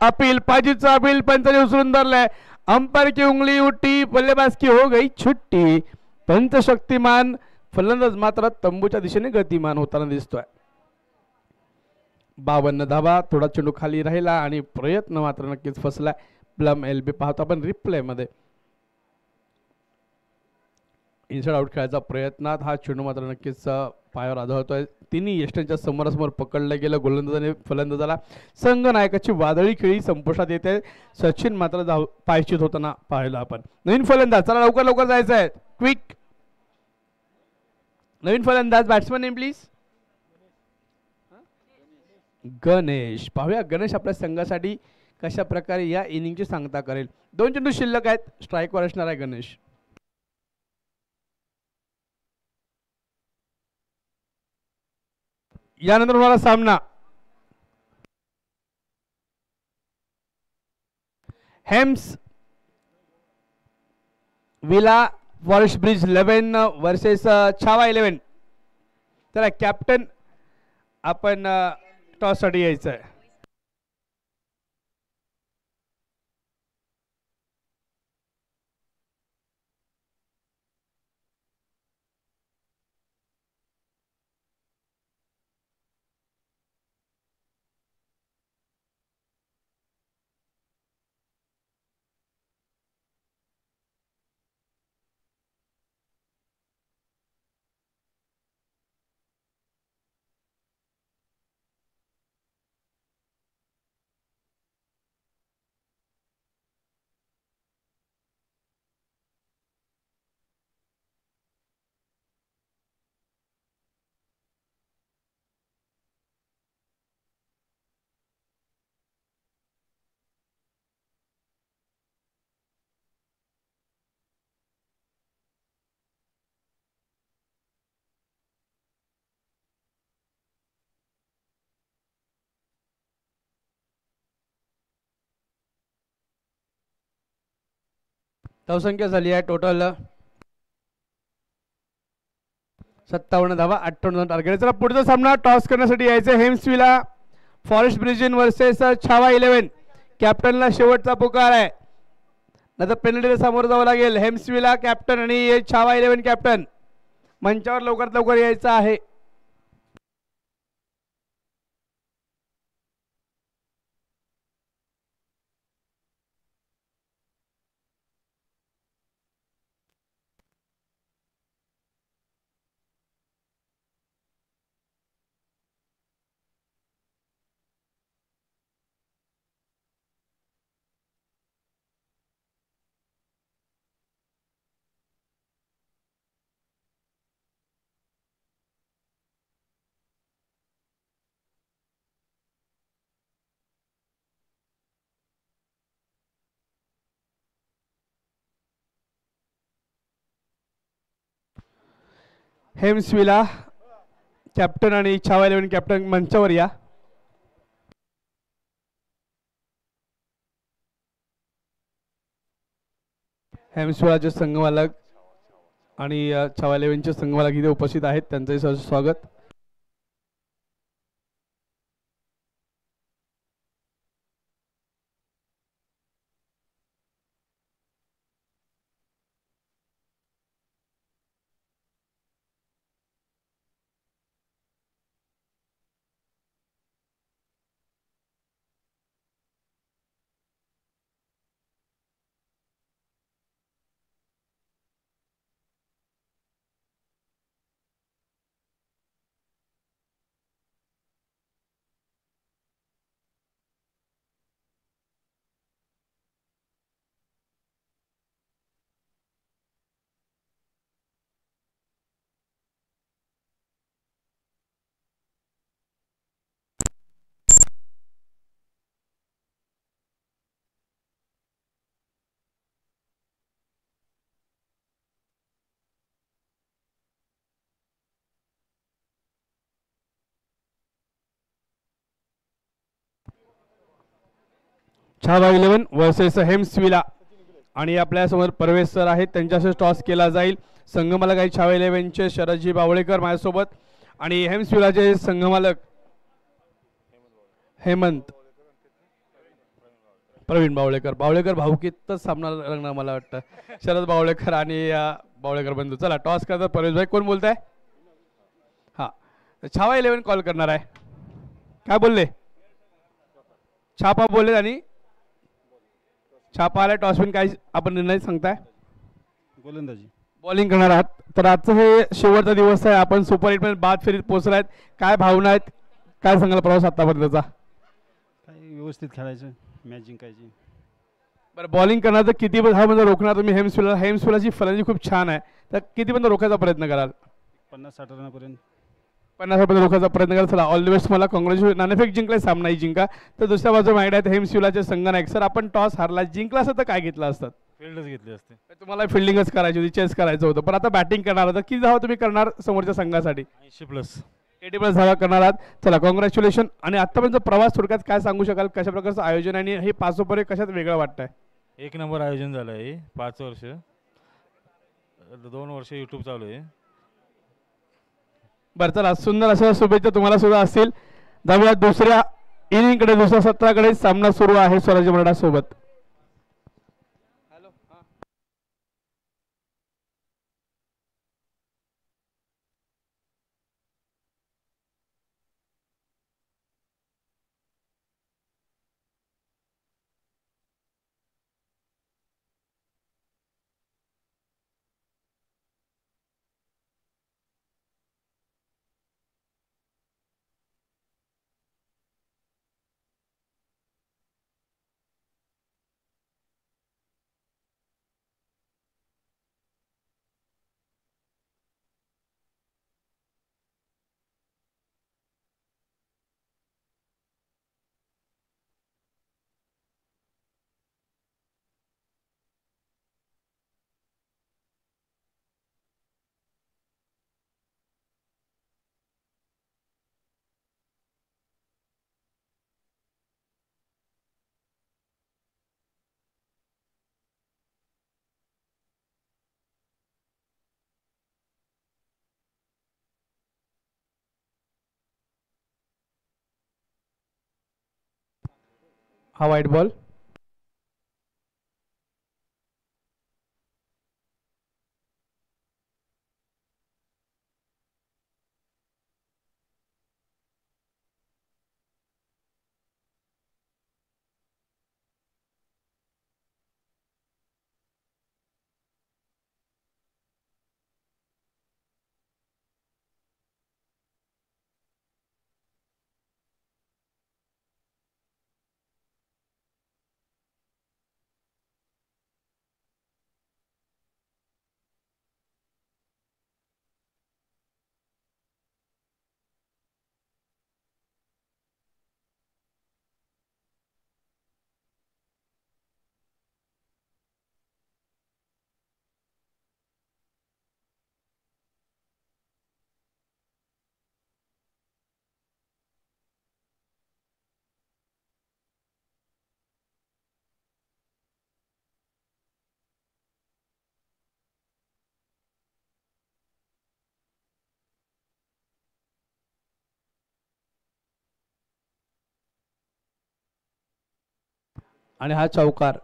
S1: अपील, पाजीचं अपील, पंचाने उचलून धरलंय. अंपायर की उंगली उठी, बल्लेबाज की हो गई छुट्टी. पंच शक्तिमान, फलंदाज मात्र तंबूच्या दिशेने गतिमान होताना दिसतोय. 52 धावा. थोडा चेंडू खाली राहिला आणि प्रयत्न मात्र नक्कीच फसलाय. प्लम एलबी पाहतो आपण रिप्ले मध्ये. इनसाइड आउट खेळायचा प्रयत्नात हा चेंडू मात्र नक्कीच पायावर आदळतोय. तिन्ही यष्टींच्या समोरासमोर पकडलं गेलं. गोलंदाजाने फलंदाजाला संघनायकाची वादळी खेळी संपुष्टात येते. सचिन मात्र पायचीत होताना पाहिलं आपण. नवीन फलंदाज, चला लवकर जायचं आहे, क्विक. नवीन फलंदाज, बॅट्समन नेम प्लीज. गणेश. पाहूया गणेश आपल्या संघासाठी कशा प्रकारे या इनिंगची सांगता करेल. 2 चेंडू शिल्लक आहेत, स्ट्राईकवर असणार आहे गणेश. यानंतर होणारा सामना Hems Villa Forest Bridge 11 versus Chhava 11. तर कॅप्टन आपण टॉस साठी यायचं आहे. धावसंख्या झाली आहे टोटल 57 धावा, 58 टार्गेट. चला पुढचा सामना टॉस करण्यासाठी यायचं. हेम्सविला फॉरेस्ट ब्रिज वर्सेस छावा 11. कॅप्टनला शेवटचा पुकार आहे, नंतर पेनल्टीला सामोरं जावं लागेल. हेम्सविला कॅप्टन आणि छावा 11 कॅप्टन मंचावर लवकरात लवकर यायचं आहे. हेम्सविला कॅप्टन आणि छावा 11 कॅप्टन मंचावर या. हेमस्वराचे संघमालक आणि छावा इलेव्हनचे संघमालक इथे उपस्थित आहेत, त्यांचंही सहर्ष स्वागत. छावा इलेव्हन वर्सेस हेम्सविला आणि आपल्यासमोर परवेश सर आहेत, त्यांच्याशी टॉस केला जाईल. संघमालक आहे छावा इलेव्हनचे शरदजी बावळेकर माझ्यासोबत आणि हेम्सविलाचे संघमालक हेमंत प्रवीण बावळेकर. बावळेकर भाऊकीतच सामना रंगणार मला वाटतं. शरद बावळेकर आणि बावळेकर बंधू. चला टॉस करतात परवेश भाई. कोण बोलताय? हा, छावा इलेव्हन कॉल करणार आहे. काय बोलले? छापा बोलले आणि छापा आला. टॉसविन काय आपण निर्णय सांगताय?
S3: गोलंदाजी
S1: बॉलिंग करणार आहात. तर आजचं हे शेवटचा दिवस आहे, आपण सुपर 8 मध्ये बाद फेरीत पोहोचलायत. काय भावना आहेत, काय सांगाल प्रवास आतापर्यंतचा?
S3: काही व्यवस्थित खेळायचं, मॅच जिंकायची.
S1: बरं, बॉलिंग करणार तर किती मध्ये रोखणार तुम्ही? हेम्सविलाची फलंदाजी खूप छान आहे, तर कितीपर्यंत रोखायचा प्रयत्न कराल?
S3: 50-60 रनापर्यंत.
S1: 50 पर्यंत रोखायचा प्रयत्न कराल. चला ऑल द बेस्ट. मला कॉंग्रॅच्युलेशन. नाणेफेक जिंकलाय, सामनाही जिंका. तर दुसऱ्या बाजू माहिती आहेत हेम्सविलाचे संघनायक. सर, आपण टॉस हारला, जिंकला असतं तर काय घेतलं असतं?
S4: फील्डच घेतली असते.
S1: तुम्हाला फिल्डिंगच करायची होती, चेस करायचं होतं, पण आता बॅटिंग करणार होतं. किती धावा तुम्ही करणार समोरच्या संघासाठी?
S4: 80+.
S1: 80+ धावा करणार आहात. चला कॉंग्रॅच्युलेशन. आणि आतापर्यंत प्रवास थोडक्यात काय सांगू शकाल? कशा प्रकारचं आयोजन आणि हे 5 ओव्हर कशात वेगळं वाटतंय?
S4: एक नंबर आयोजन झालं आहे. 5 वर्ष, 2 वर्ष यूट्यूब चालू आहे.
S1: बरं, चला सुंदर अशा शुभेच्छा तुम्हाला सुद्धा असतील. जाऊया दुसऱ्या इनिंगकडे, दुसऱ्या सत्राकडे. सामना सुरू आहे स्वराज्य मराठा सोबत. हा व्हाईट बॉल. आणि हा चौकार.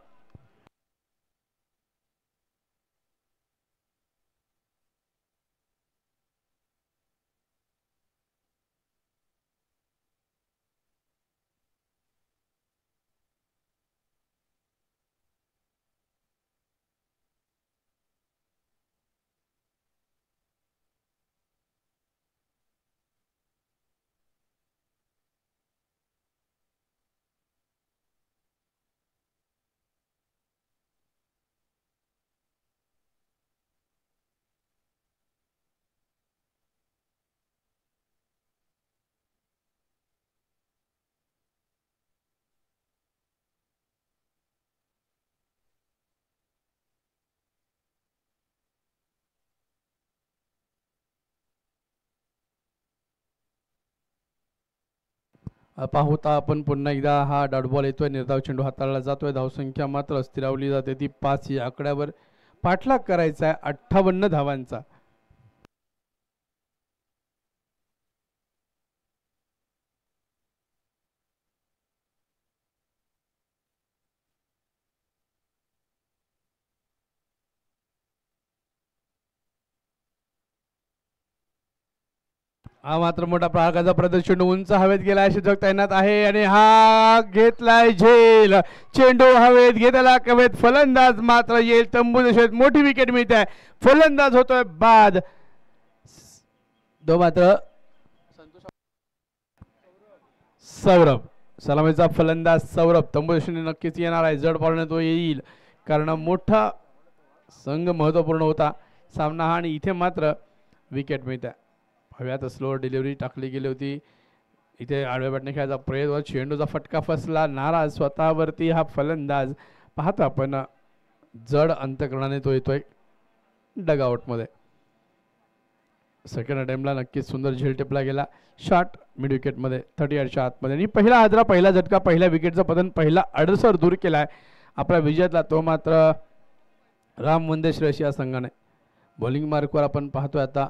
S1: पाहता आपण पुन्हा एकदा हा डॉट बॉल येतोय, निर्धाव चेंडू हाताळला जातोय. धावसंख्या मात्र स्थिरावली जाते ती 5 या आकड्यावर. पाठलाग करायचा आहे 58 धावांचा. हा मात्र मोठा प्रहाराचा प्रदर्शन, चेंडू उंच हवेत गेला, षटक तैनात आहे आणि हा घेतलाय झेल. चेंडू हवेत घेतला कवेत, फलंदाज मात्र येईल तंबू दिशेत. मोठी विकेट मिळते आहे, फलंदाज होतोय बाद. दो मात्र सौरभ, सलामीचा फलंदाज सौरभ तंबू दिशेने नक्कीच येणार आहे. जड पावणे तो येईल कारण मोठा संघ महत्वपूर्ण होता सामना हा, आणि इथे मात्र विकेट मिळते. हव्यात स्लोअर डिलिव्हरी टाकली गेली होती. इथे आडव्या बॅटने खेळायचा प्रयत्न, चेंडूचा फटका फसला, नाराज स्वतःवरती हा फलंदाज. पाहतो आपण जड अंतकरणाने तो येतोय डगआउटमध्ये. सेकंड अटेम्प्टला नक्कीच सुंदर झेल टिपला गेला. शॉट मिड विकेटमध्ये 38च्या आतमध्ये, आणि पहिला हादरा, पहिला झटका, पहिल्या विकेटचं पतन, पहिला अडसर दूर केलाय आपला विजयातला तो मात्र राम मंदेश्रेयस या संघाने. बॉलिंग मार्कवर आपण पाहतोय आता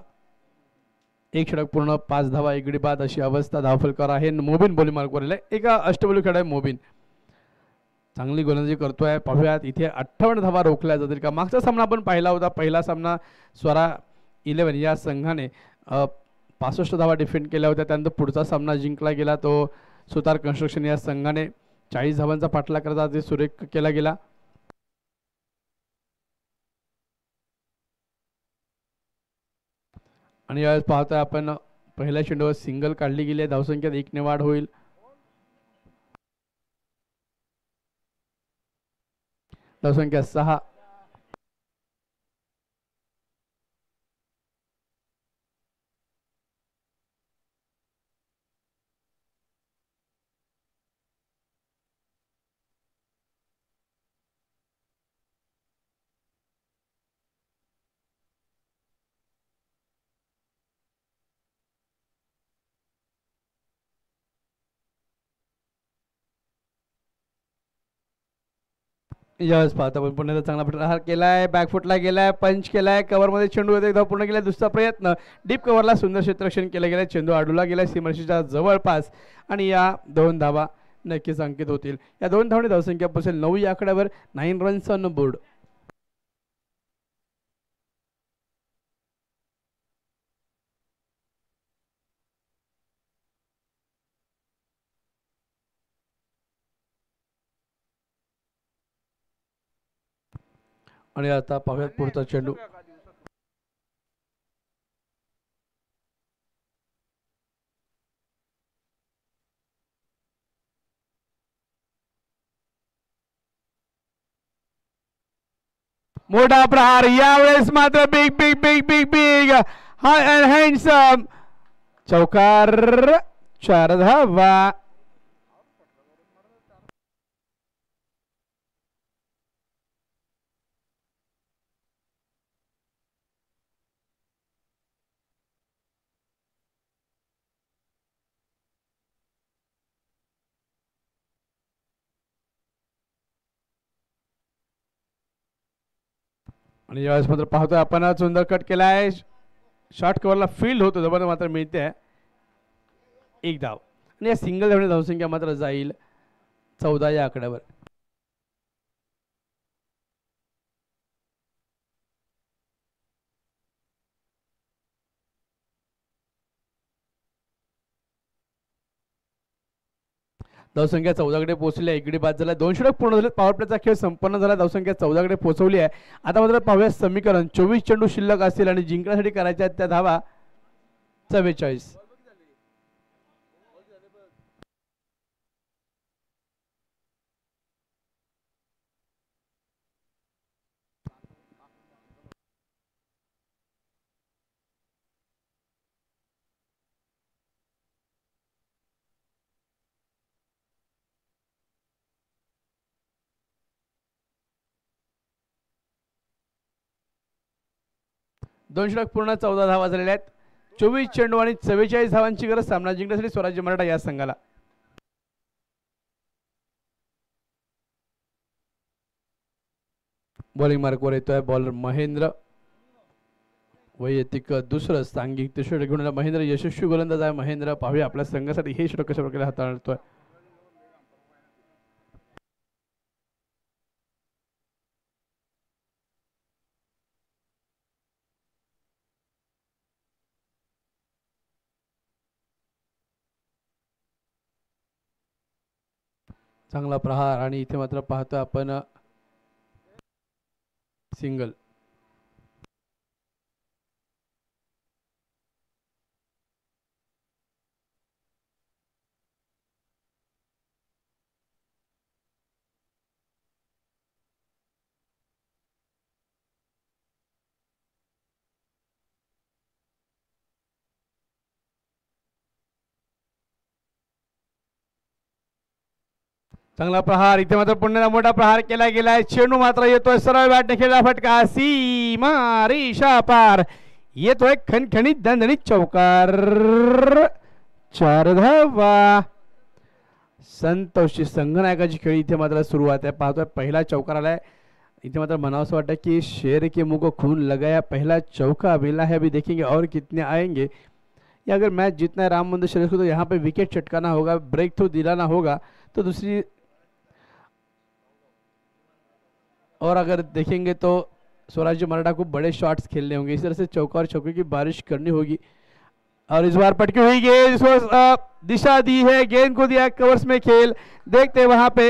S1: एक षटक पूर्ण, 5 धावा, 1 गडी बाद अशी अवस्था. धावफलकार आहे मोबिन बॉलिंग मार्कवर एका अष्टपैलू खेळाडू मोबिन चांगली गोलंदाजी करतोय. पाहूयात इथे 58 धावा रोखल्या जातील का. मागचा सामना आपण पाहिला होता, पहिला सामना स्वरा 11 या संघाने 65 धावा डिफेंड केल्या होत्या. त्यानंतर पुढचा सामना जिंकला गेला तो सुतार कन्स्ट्रक्शन या संघाने 40 धावांचा पाठलाग करता ते सुरेख केला गेला. आणि यावेळेस पाहतोय आपण पहिल्या चेंडूवर सिंगल काढली गेली आहे. धावसंख्येत 1 ने वाढ होईल. धावसंख्या 6. यावेळेस पाहता पण पुण्याचा चांगला प्रहार केलाय, बॅकफुटला गेलाय, पंच केलाय, कव्हरमध्ये चेंडू होते, एकदा पूर्ण केला. दुसरा प्रयत्न डीप कव्हरला सुंदर क्षेत्ररक्षण केलं गेलं, चेंडू आडूला गेला सीमारेषेच्या जवळपास, आणि या 2 धावा नक्कीच अंकित होतील. या 2 धावणे धावसंख्या पोहोचेल 9 या आकड्यावर. 9 रन्स ऑन बोर्ड. आणि आता पाहूयात पुढचा चेंडू. मोठा प्रहार यावेळेस मात्र big big big big big high and handsome चौकार. 4 धावा. आणि यावेळेस मात्र पाहतोय आपण सुंदर कट केलाय, शॉर्ट कव्हरला फील्ड होतो जबरदस्त मात्र मिळते 1 धाव. आणि या सिंगल धावणे धावसंख्या मात्र जाईल 14 या आकड्यावर. धावसंख्या 14 कडे पोहोचली आहे. इकडे बाद झाला, 2 षटक पूर्ण झाले. पॉवर प्लेचा खेळ संपन्न झाला. धावसंख्या 14 कडे पोहोचवली आहे. आता मात्र पाहूया समीकरण. 24 चेंडू शिल्लक असतील आणि जिंकण्यासाठी करायच्या आहेत त्या धावा 44. दोन षटक पूर्ण 14 धावा झालेल्या आहेत. 24 चेंडू आणि 44 धावांची गरज सामना जिंकण्यासाठी स्वराज्य मराठा या संघाला. बॉलिंग मार्कवर येतोय बॉलर महेंद्र. वैयक्तिक दुसरं सांघिक षटक घेऊन महेंद्र यशस्वी गोलंदाज आहे. महेंद्र पाहूया आपल्या संघासाठी हे षटक कशा प्रकारे हाताळतोय. चांगला प्रहार आणि इथे मात्र पाहतोय आपण सिंगल. चांगला प्रहार, इथे मात्र पुन्हा मोठा प्रहार केला गेलाय. चेंडू मात्र येतोय सरळ बॅटने खेळला फटका सीमा रेषा पार. येतोय खणखणीत दणदणीत चौकार. 4 धावा. संतोषची संघनायकाची खेळी इथे मात्र सुरुवात आहे. पाहतोय पहिला चौकार आलाय. इथे मात्र म्हणावं असं वाटतं की शेर के मुंह को खून लगाया, पहला चौका मिला है. अभी देखेंगे और कितने आएंगे. ये अगर मैच जीतना है राम मंदिर शरीफ को तो यहाँ पे विकेट चटकाना होगा, ब्रेक थ्रू दिलाना होगा. तो दूसरी और अगर देखेंगे तो स्वराज्य मराठा को बड़े शॉट्स खेलने होंगे. इस तरह से चौका और चौके की बारिश करनी होगी. और इस बार पटकी हुई गेंद, इसको दिशा दी है, गेंद को दिया कवर्स में खेल. देखते वहां पे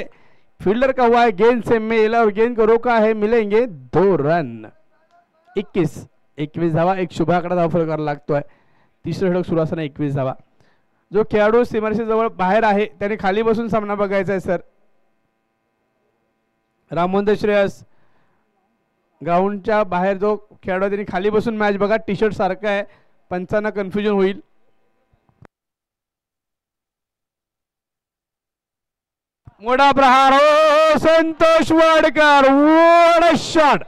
S1: फील्डर का हुआ है गेंद से मेल और गेंद को रोका है. मिलेंगे 2 रन. 21 धावा. एक शुभ आकडा धाव फलकाला लागतोय. तिसरं षटक सुरू असताना 21 धावा. जो खेळाडू सीमारेषे जवळ बाहेर आहे त्याने खाली बसून सामना बघायचा आहे सर. राममोहन श्रेयस ग्राउंडच्या बाहेर जो खेळाडू त्यांनी खाली बसून मॅच बघा. टी शर्ट सारखं आहे, पंचांना कन्फ्युजन होईल. मोठा प्रहार. हो संतोष वाडकर, वॉट शॉट.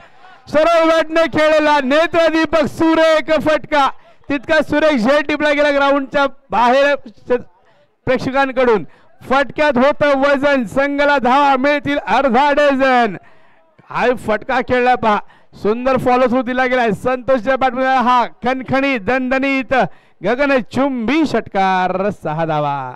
S1: सरळ बॅटने खेळलेला नेत्रदीपक सुरेख फटका. तितका सुरेख झेल टिपला गेला ग्राउंडच्या बाहेर प्रेक्षकांकडून. फटक्यात होतं वजन. संघाला धावा मिळतील अर्धा डझन. हा फटका खेळला पहा. सुंदर फॉलो थ्रू दिला गेलाय संतोषच्या बॅटमध्ये. हा खणखणी दणदणीत गगनचुंबी षटकार. 6 धावा.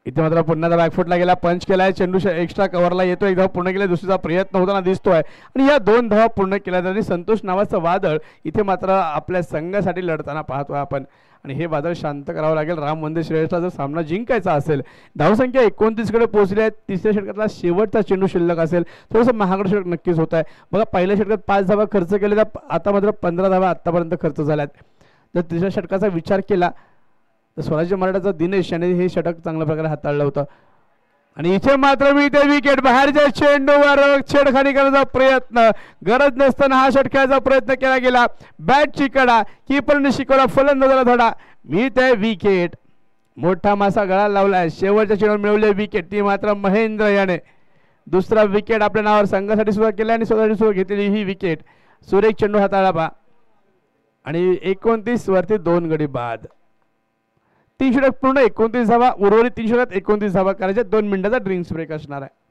S1: इथे मात्र पुन्हा बॅकफुटला गेला, पंच केलाय. चेंडू एक्स्ट्रा कव्हरला येतो. एक धाव पूर्ण केली, दुसरीचा प्रयत्न होताना दिसतोय आणि या 2 धावा पूर्ण केल्या. आणि संतोष नावाचं वादळ इथे मात्र आपल्या संघासाठी लढताना पाहतोय आपण. आणि हे वादळ शांत करावं लागेल राम मंदिर श्रेयसला जर सामना जिंकायचा असेल. धावसंख्या 29 कडे पोहोचली आहे. तिसऱ्या षटकातला शेवटचा चेंडू शिल्लक असेल. थोडंसं महागड षटक नक्कीच होत आहे बघा. पहिल्या षटकात 5 धावा खर्च केलेल्या, आता मात्र 15 धावा आतापर्यंत खर्च झाल्यात. जर तिसऱ्या षटकाचा विचार केला तर स्वराज्य मराठाचा दिनेश याने हे षटक चांगल्या प्रकारे हाताळलं होतं. आणि इथे मात्र मी ते विकेट बाहेरच्या चेंडूवर छेडखानी करण्याचा प्रयत्न. गरज नसताना हा षटकाचा प्रयत्न केला गेला. बॅटची कडा, कीपरने शिकवला फलंदाजाला धडा. मी ते विकेट. मोठा मासा गळा लावलाय. शेवटच्या चेंडूवर मिळवले विकेट ती मात्र महेंद्र याने. दुसरा विकेट आपल्या नावावर संघासाठी सुद्धा केला आणि स्वतःसाठी सुद्धा घेतलेली ही विकेट. सुरेख चेंडू हाताळला पा. आणि 29 वरती 2 गडी बाद. 3 षटक पूर्ण 29 धावा. उर्वरित 3 षटकात 29 धावा करायच्या. 2 मिनिटाचा ड्रिंक्स ब्रेक असणार आहे.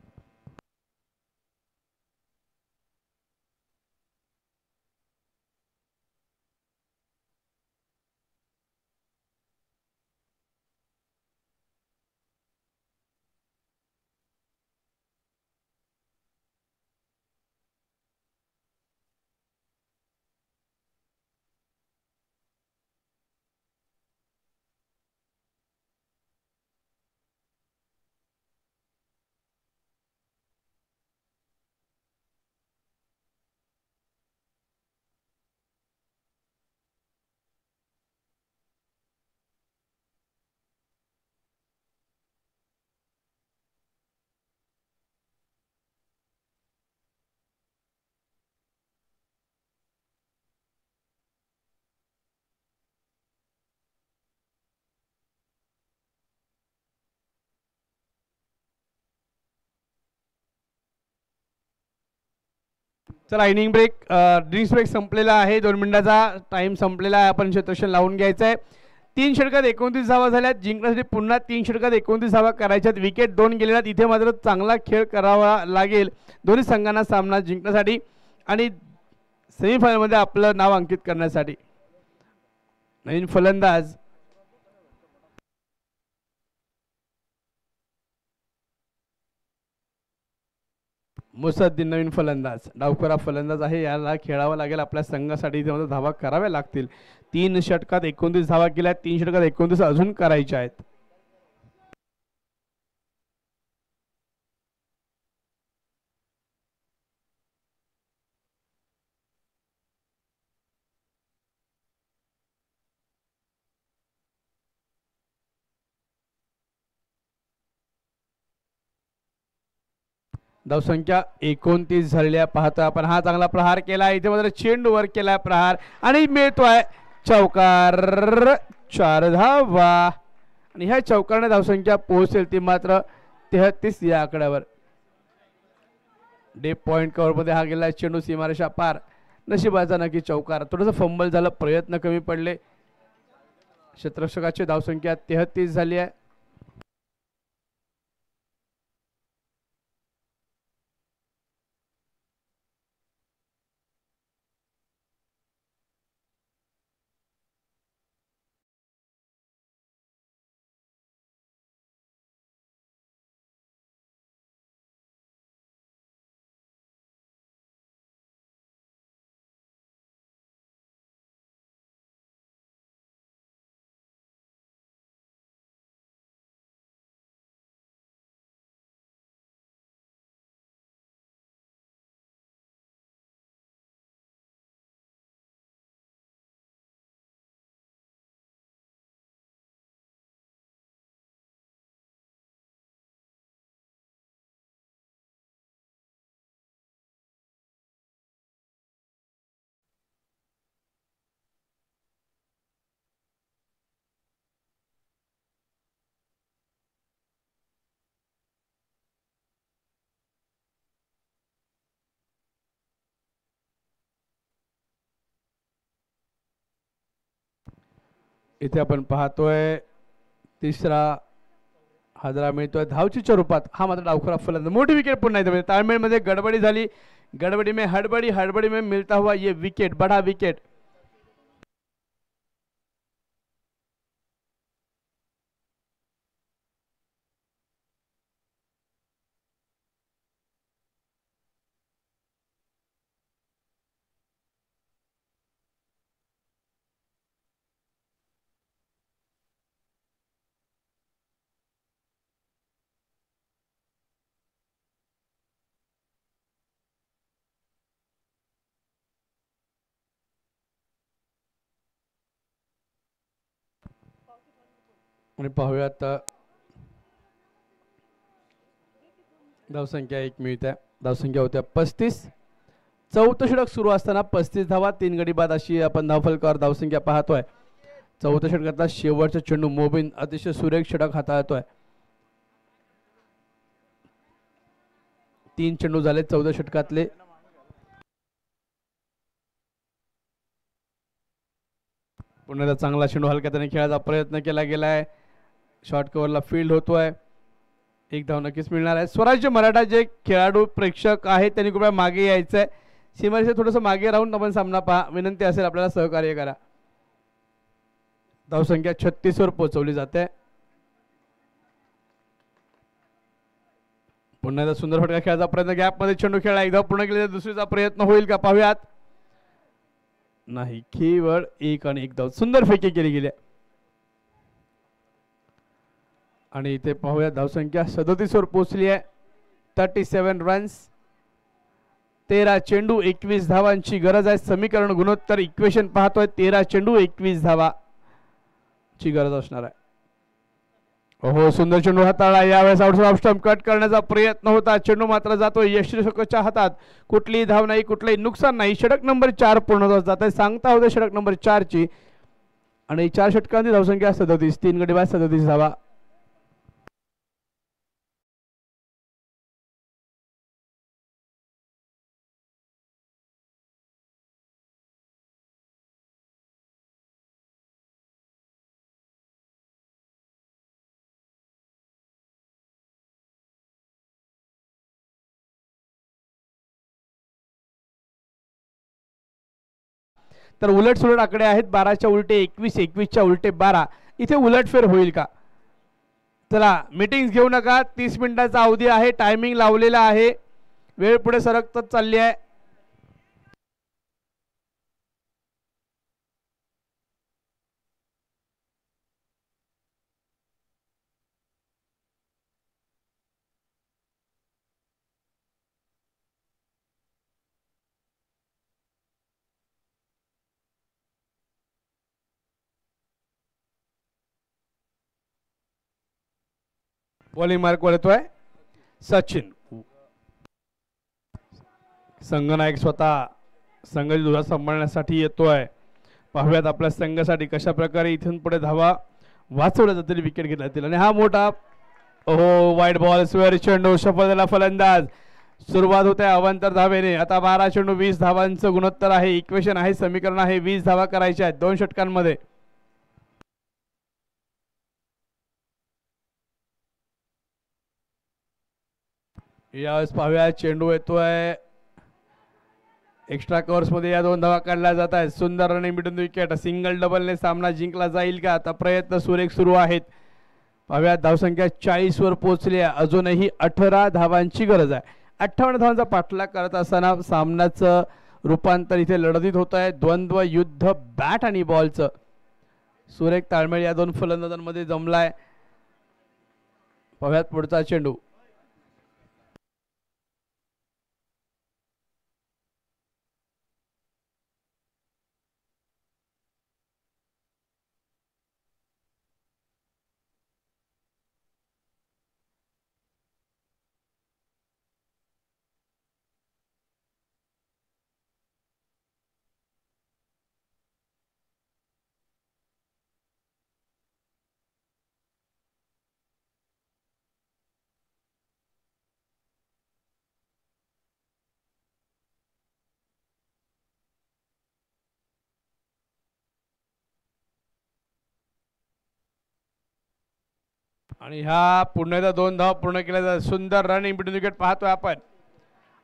S1: चला इनिंग ब्रेक ड्रिंक्स ब्रेक संपलेला आहे. 2 मिनिटाचा टाइम संपलेला आहे. आपण क्षेत्ररक्षण लावून घ्यायचं आहे. 3 षटकात 29 धावा झाल्यात. जिंकण्यासाठी पुन्हा 3 षटकात 29 धावा करायच्यात. विकेट 2 गेलेल्यात. इथे मात्र चांगला खेळ करावा लागेल दोन्ही संघांना सामना जिंकण्यासाठी आणि सेमीफायनलमध्ये आपलं नाव अंकित करण्यासाठी. नवीन फलंदाज मुसद्दीन नवीन फलंदाज डावखोरा फलंदाज आहे. याला खेळावं लागेल आपल्या संघासाठी. इथे धावा कराव्या लागतील. 3 षटकात 29 धावा केल्या. 3 षटकात 29 अजून करायच्या आहेत. धावसंख्या 29 झालेल्या पाहता आपण. हा चांगला प्रहार केला. इथे मात्र चेंडूवर केला प्रहार आणि मिळतोय चौकार. 4 धावा आणि ह्या चौकारने धावसंख्या पोहोचेल ती मात्र 33 या आकड्यावर. डे पॉइंट कव्हर मध्ये हा गेला चेंडू सीमारेषा पार. नशिबाचा नक्की चौकार. थोडंसं फंबल झालं. प्रयत्न कमी पडले. क्षेत्ररक्षकाची धावसंख्या 33 झाली आहे. इथे आपण पाहतोय तिसरा हादरा मिळतोय धावचीच्या रूपात. हा मात्र डावखोरा फलंदाज. मोठी विकेट पुन्हा येते. ताळमेळमध्ये गडबडी झाली. गडबडी में हड़बड़ी, हड़बड़ी में मिलता हुआ ये विकेट. बड़ा विकेट. आणि पाहूयात धावसंख्या 1 मिळते. धावसंख्या होत्या 35. 4थं षटक सुरू असताना 35 धावा 3 गडी बाद अशी आपण धावफलकावर धावसंख्या पाहतोय. 4थ्या षटकातला शेवटचा चेंडू मोबिन अतिशय सुरेख षटक हाताळतोय. 3 चेंडू झाले 14 षटकातले. पुन्हा चांगला चेंडू हलक्या त्याने खेळायचा प्रयत्न केला गेलाय. शॉर्ट कव्हरला फील्ड होतोय. 1 धाव नक्कीच मिळणार आहे. स्वराज्य मराठा जे खेळाडू प्रेक्षक आहेत त्यांनी कृपया मागे यायचंय. सीमारेषेत थोडंसं मागे राहून आपण सामना पहा. विनंती असेल आपल्याला सहकार्य करा. धावसंख्या 36 वर पोहोचवली जाते. पुन्हा एकदा सुंदर फटका खेळायचा प्रयत्न. गॅप मध्ये चेंडू खेळला. 1 धाव पूर्ण केली. दुसरीचा प्रयत्न होईल का पाहूयात. नाही. केवळ 1 आणि 1 धाव. सुंदर फेकी केली गेली. आणि इथे पाहूया धावसंख्या 37 वर पोहोचली आहे. 37 रन्स. 13 चेंडू 21 धावांची गरज आहे. समीकरण गुणोत्तर इक्वेशन पाहतोय. 13 चेंडू 21 धावा ची गरज असणार आहे. ओहो सुंदर चेंडू हाताळला. यावेळेस आउट ऑफ स्टंप कट करण्याचा प्रयत्न होता. चेंडू मात्र जातोय यष्टीरक्षकाच्या हातात. कुठलीही धाव नाही. कुठलंही नुकसान नाही. षटक नंबर 4 पूर्ण जात आहे. सांगता होते षटक नंबर 4 ची. आणि 4 षटकांची धावसंख्या 37. 3 गडी बाद 37 धावा. तर उलट सुलट आकडे आहेत. 12च्या उलटे 21, 21च्या उलटे 12. इथे उलटफेर होईल का? चला मीटिंग घेऊ नका. 30 मिनिटाचा अवधी आहे. टायमिंग लावलेला आहे. वेळ पुढे सरकतच चालली आहे. बॉलिंग मार्कवर येतोय सचिन. संघनायक स्वतः संघाची धुरा सांभाळण्यासाठी येतोय. पाहूयात आपल्या संघासाठी कशा प्रकारे इथून पुढे धावा वाचवल्या जातील, विकेट घेतल्या जातील. आणि हा मोठा हो वाईट बॉल स्क्वेअर चेंडू सफल झाला फलंदाज. सुरुवात होते अवांतर धावेने. आता 12 चेंडू 20 धावांचं गुणोत्तर आहे. इक्वेशन आहे, समीकरण आहे. 20 धावा करायच्या आहेत 2 षटकांमध्ये. यावेळेस पाहूया चेंडू येतोय एक्स्ट्रा कव्हर्स मध्ये. या 2 धावा काढल्या जात आहेत. सुंदर रनिंग बिटवीन विकेट. सिंगल डबलने सामना जिंकला जाईल का? आता प्रयत्न सुरेख सुरू आहेत. पाहूया धावसंख्या 40 वर पोहोचली आहे. अजूनही 18 धावांची गरज आहे. 58 धावांचा पाठलाग करत असताना सामन्याचं रूपांतर इथे लढतीत होत आहे. द्वंद्व युद्ध बॅट आणि बॉलचं. सुरेख ताळमेळ या 2 फलंदाजांमध्ये जमलाय. पाहूयात पुढचा चेंडू. आणि ह्या पुन्हा 2 धावा पूर्ण केल्या जातात. सुंदर रनिंग बिटवीन विकेट पाहतोय आपण.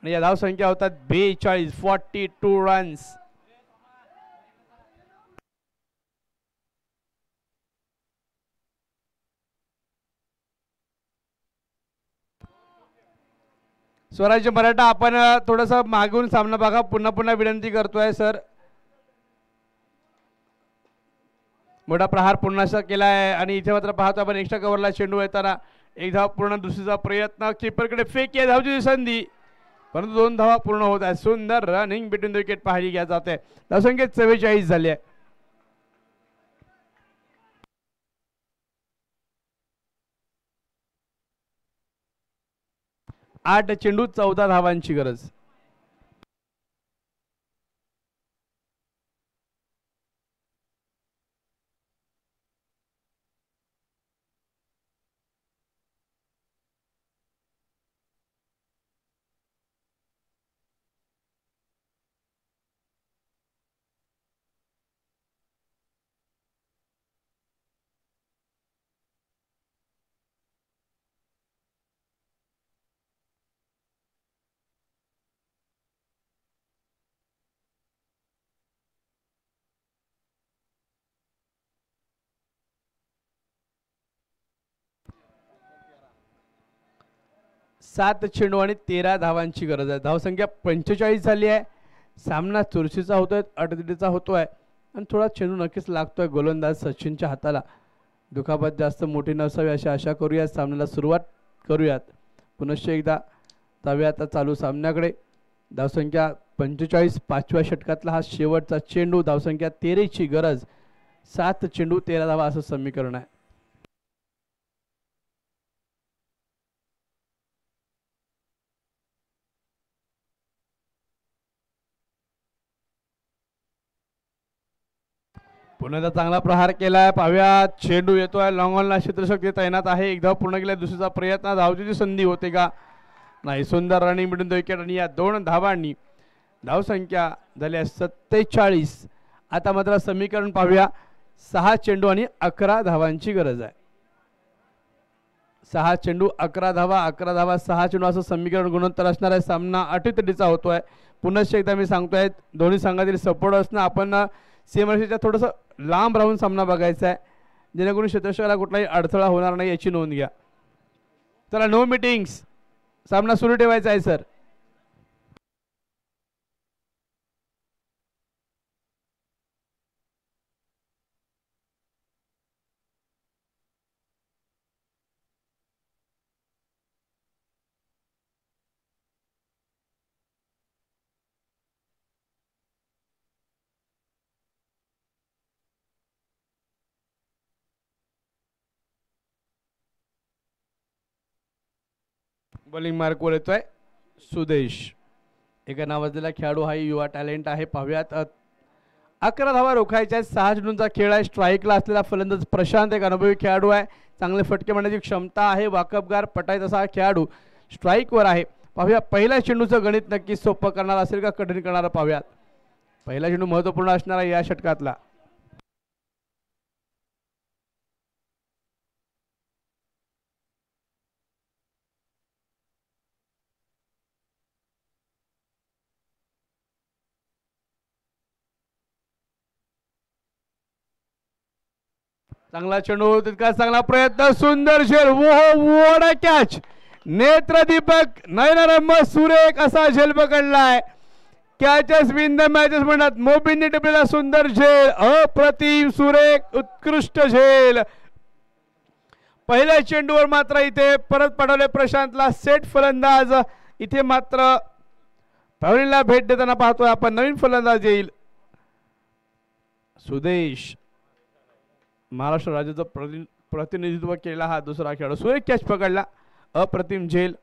S1: आणि या धावसंख्या होतात 42. 42 रन्स. स्वराज्य मराठा आपण थोडस मागून सामना बघा. पुन्हा विनंती करतोय सर. मोठा प्रहार पुन्हा केलाय आणि इथे मात्र पाहतो आपण एक्स्ट्रा कव्हरला चेंडू येताना. 1 धाव पूर्ण. दुसरीचा प्रयत्न. कीपरकडे फेक आहे. धावची संधी परंतु 2 धावा पूर्ण होत आहेत. सुंदर रनिंग बिटवीन द विकेट पाहिली जाते. धावसंख्या 44 झाली आहे. आठ चेंडू 14 धावांची गरज. सात चेंडू आणि 13 धावांची गरज आहे. धावसंख्या 45 झाली आहे. सामना चुरशीचा होतोय, अडचणीचा होतोय आणि थोडा चेंडू नक्कीच लागतोय गोलंदाज सचिनच्या हाताला. दुखापत जास्त मोठी नसावी अशी आशा करूयात. सामन्याला सुरुवात करूयात. पुनश्च एकदा जाऊया आता चालू सामन्याकडे. धावसंख्या 45. 5व्या षटकातला हा शेवटचा चेंडू. धावसंख्या 13 ची गरज. 7 चेंडू 13 धावा असं समीकरण आहे. पुन्हा चांगला प्रहार केलाय. पाहूया चेंडू येतोय. लॉंग ऑनला क्षेत्रशक्ती तैनात आहे. 1 धाव पूर्ण केलाय. दुसरीचा प्रयत्न. धावची संधी होते का? नाही. सुंदर रनिंग मिळून विकेट आणि या 2 धावांनी धावसंख्या झाल्या 47. आता मात्र समीकरण पाहूया. 6 चेंडू आणि 11 धावांची गरज आहे. 6 चेंडू 11 धावा, 11 धावा 6 चेंडू असं समीकरण गुणोत्तर असणार आहे. सामना अटीतटीचा होतोय. पुनश्च एकदा मी सांगतोय दोन्ही संघातील सपोर्ट असणं आपण सीमारेषेच्या थोडंसं लांब राहून सामना बघायचा आहे जेणेकरून क्षेत्ररक्षकाला कुठलाही अडथळा होणार नाही याची नोंद घ्या. चला नो मीटिंग्स, सामना सुरू ठेवायचा आहे सर. बॉलिंग मार्कवर येतोय सुदेश. एका नावाजलेला खेळाडू हा युवा टॅलेंट आहे. पाहूयात 11 धावा रोखायच्या. 6 चेंडूंचा खेळ आहे. स्ट्राईकला असलेला फलंदाज प्रशांत एक अनुभवी खेळाडू आहे. चांगले फटके मारण्याची क्षमता आहे. वाकबगार पटाईत असा हा खेळाडू स्ट्राईकवर आहे. पाहूया पहिल्या चेंडूचं गणित नक्की सोपं करणार असेल का कठीण करणारं पाहूयात. पहिला चेंडू महत्त्वपूर्ण असणार आहे या षटकातला. चांगला चेंडू, तितका चांगला प्रयत्न, सुंदर झेल, व्हाट अ कॅच. नेत्रदीपक नयनरम्य सुरेख असा झेल पकडलाय. कॅचेस विन द मॅचेस म्हणतात. मोबिनने टिपलेला सुंदर झेल, अप्रतिम सुरेख उत्कृष्ट झेल. पहिल्या चेंडूवर मात्र इथे परत पाठवले प्रशांतला सेट फलंदाज. इथे मात्र प्रवीणला भेट देताना पाहतोय आपण नवीन फलंदाज येईल. सुदेश महाराष्ट्र राज्याचं प्रतिनिधित्व केलेला हा दुसरा खेळाडू. सुरेख कॅच पकडला, अप्रतिम झेल,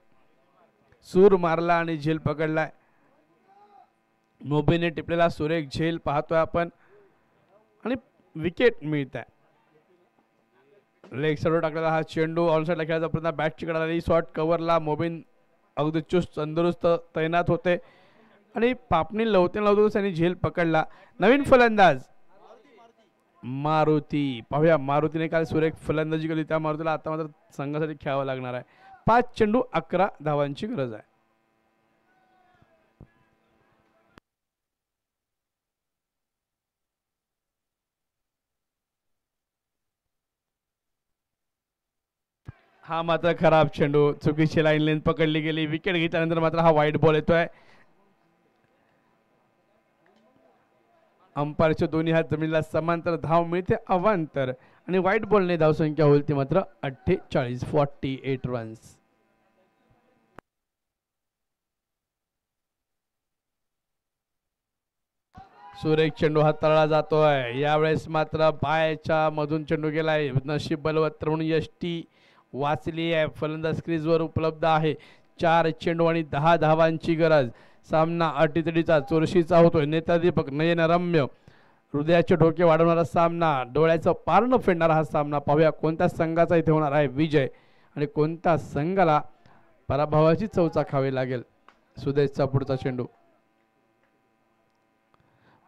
S1: सूर मारला आणि झेल पकडलाय. मोबीने टिपलेला सुरेख झेल पाहतोय आपण आणि विकेट मिळत आहे. लेग साईडवर टाकलेला हा चेंडू ऑनसाईडला खेळायचा प्रयत्न, बॅटची कडा आली, शॉर्ट कव्हरला. मोबिन अगदी चुस्त तंदुरुस्त तैनात होते आणि पापणी लवते त्यांनी झेल पकडला. नवीन फलंदाज मारुती. पाहूया मारुतीने काल सुरेख फलंदाजी केली, त्या मारुतीला आता मात्र संघासाठी खेळावं लागणार आहे. 5 चेंडू 11 धावांची गरज आहे. हा मात्र खराब चेंडू, चुकीची लाईन लेंथ पकडली गेली. विकेट घेतल्यानंतर मात्र हा वाईट बॉल येतोय. अंपायरचे दोन्ही हात जमिनीला समांतर, धाव मिळते अवांतर आणि व्हाईट बॉलने धावसंख्या होईल ती मात्र 48, 48 रन्स. सुरेख चेंडू हाताळला जातोय. यावेळेस मात्र पायाच्या मधून चेंडू गेलाय. नशीब बलवत्तर म्हणून यष्टी वाचली आहे. फलंदाज क्रीजवर उपलब्ध आहे. 4 चेंडू आणि 10 धावांची गरज. सामना अटीतडीचा चुरशीचा होतोय. नेत्रदीपक नयनरम्य हृदयाचे ठोके वाढवणारा सामना, डोळ्याचं पारणं फेडणारा हा सामना. पाहूया कोणत्या संघाचा इथे होणार आहे विजय आणि कोणत्या संघाला पराभवाची चव खावी लागेल. सुदेशचा पुढचा चेंडू,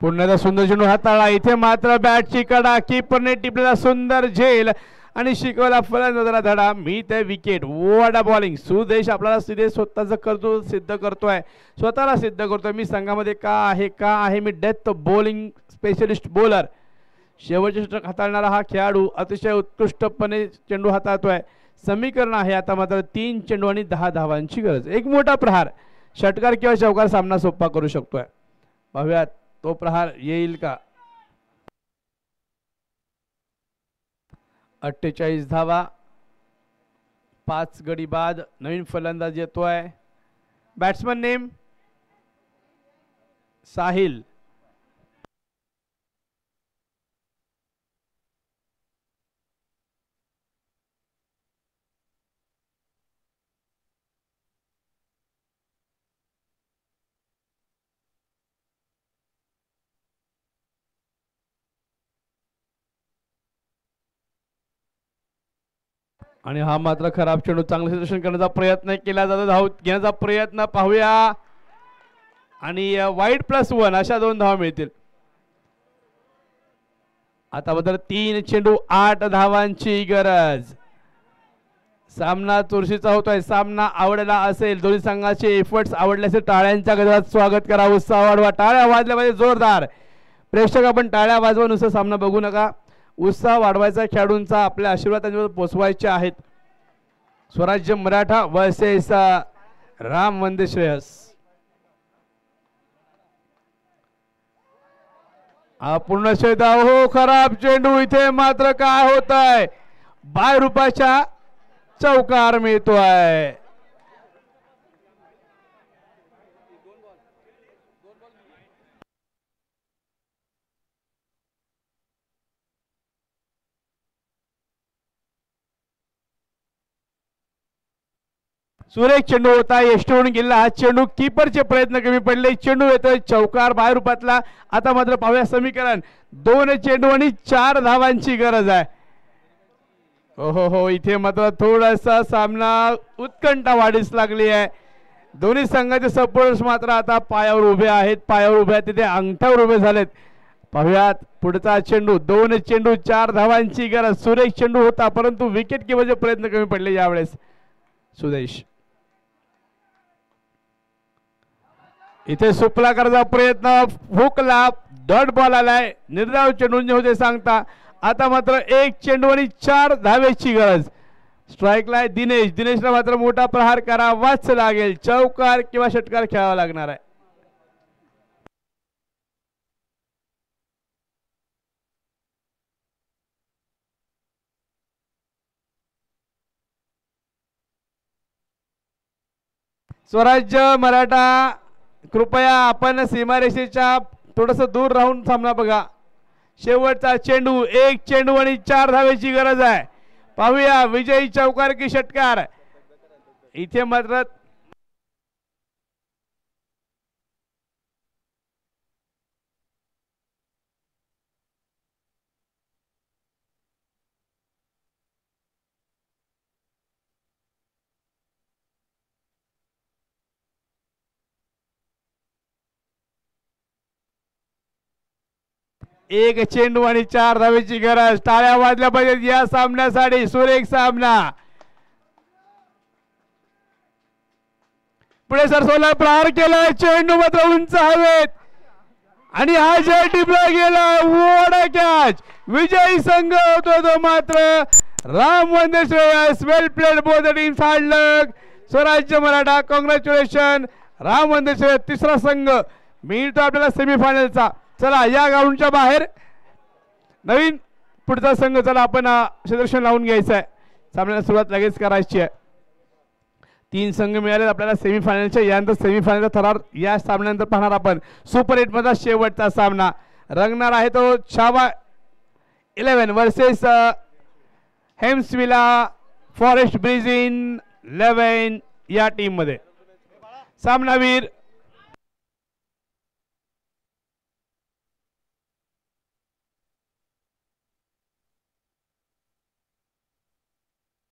S1: पुन्हा सुंदर चेंडू हाताळला. इथे मात्र बॅटची कडा, कीपरने टिपलेला सुंदर झेल आणि शिकवला फलंदाजाला धडा. मी ते विकेट. What bowling. सुदेश आपल्याला सुदेश स्वतःच सिद्ध करतोय, स्वतःला सिद्ध करतोय. मी संघामध्ये का आहे मी डेथ बॉलिंग स्पेशलिस्ट बॉलर. शेवटचे षटक हाताळणारा हा खेळाडू अतिशय उत्कृष्टपणे चेंडू हाताळतोय. समीकरण आहे आता मात्र 3 चेंडू आणि 10 धावांची गरज. एक मोठा प्रहार षटकार किंवा चौकार सामना सोपा करू शकतोय. पाहूयात तो प्रहार येईल का. 48 धावा, 5 गडी बाद. नवीन फलंदाज येतोय. Batsman name Sahil. आणि हा मात्र खराब चेंडू. चांगलं सिलेक्शन करण्याचा प्रयत्न केला जातो, धाव घेण्याचा प्रयत्न. पाहूया आणि वाईट +1 अशा 2 धावा मिळतील. आता मात्र 3 चेंडू 8 धावांची गरज. सामना चुरशीचा होतोय. सामना आवडला असेल, दोन्ही संघाचे एफर्ट्स आवडले असेल, टाळ्यांच्या गजरात स्वागत करा, उत्साह वाढवा. टाळ्या वाजल्या पाहिजे जोरदार. प्रेक्षक आपण टाळ्या वाजवा, नुसतं सामना बघू नका. उत्साह वाढवायचा, खेळाडूंचा आपले आशीर्वाद त्यांच्यावर पोचवायचे आहेत. स्वराज्य मराठा वर्सेस राम वंदे श्रेयस. पूर्ण शेदा हो, खराब चेंडू. इथे मात्र काय होत आहे, बाय रूपाच्या चौकार मिळतोय. सुरेख चेंडू होता, यष्टीवरून गेला हा चेंडू. कीपरचे प्रयत्न कमी पडले, चेंडू येतोय चौकार बाहेर रूपातला. आता मात्र पाहूया समीकरण. 2 चेंडू आणि 4 धावांची गरज आहे. हो, इथे मात्र थोडासा सामना उत्कंठा वाढीस लागली आहे. दोन्ही संघाचे सपोर्टर्स मात्र आता पायावर उभे आहेत, पायावर उभे आहेत, तिथे अंगठ्यावर उभे झालेत. पाहुयात पुढचा चेंडू. 2 चेंडू 4 धावांची गरज. सुरेख चेंडू होता, परंतु विकेट किपरचे प्रयत्न कमी पडले यावेळेस. सुदेश इथे सुपला करायचा प्रयत्न, हुकला, डॉट बॉल आलाय. निर्धाव चेंडू होते सांगता. आता मात्र 1 चेंडू आणि 4 धावेची गरज. स्ट्राईकला आहे दिनेश. दिनेशला मात्र मोठा प्रहार करावाच लागेल. चौकार किंवा षटकार खेळावा लागणार आहे. स्वराज्य मराठा कृपया आपण सीमारेषेच्या थोडस दूर राहून सामना बघा. शेवटचा चेंडू, 1 चेंडू आणि 4 धावेची गरज आहे. पाहूया विजयी चौकार की षटकार. इथे मात्र एक चेंडू आणि 4 धावेची गरज. टाळ्या वाजल्या पाहिजेत या सामन्यासाठी. सुरेख सामना. पुढे सरसोला प्रहार केला, चेंडू मात्र उंच हवेत आणि हा जय टिपला गेला. What a catch. विजयी संघ होतो तो मात्र Ram Vande Shreyas. Well played both the teams. Hard luck Swarajya Maratha. Congratulation Ram Vande Shreyas. तिसरा संघ मिळतो आपल्याला सेमीफायनलचा. चला या ग्राउंडच्या बाहेर नवीन पुढचा संघ. चला आपण क्षेत्ररक्षण लावून घ्यायचं आहे. सामन्याला सुरुवात लगेच करायची आहे. 3 संघ मिळाले आपल्याला सेमीफायनलच्या. यानंतर सेमीफायनलचा थरार या सामन्यानंतर पाहणार आपण. सुपर 8 मधला शेवटचा सामना रंगणार आहे तो Chhava 11 versus Hemsvilla Forest Bridge इन 11 या टीम मध्ये. सामनावीर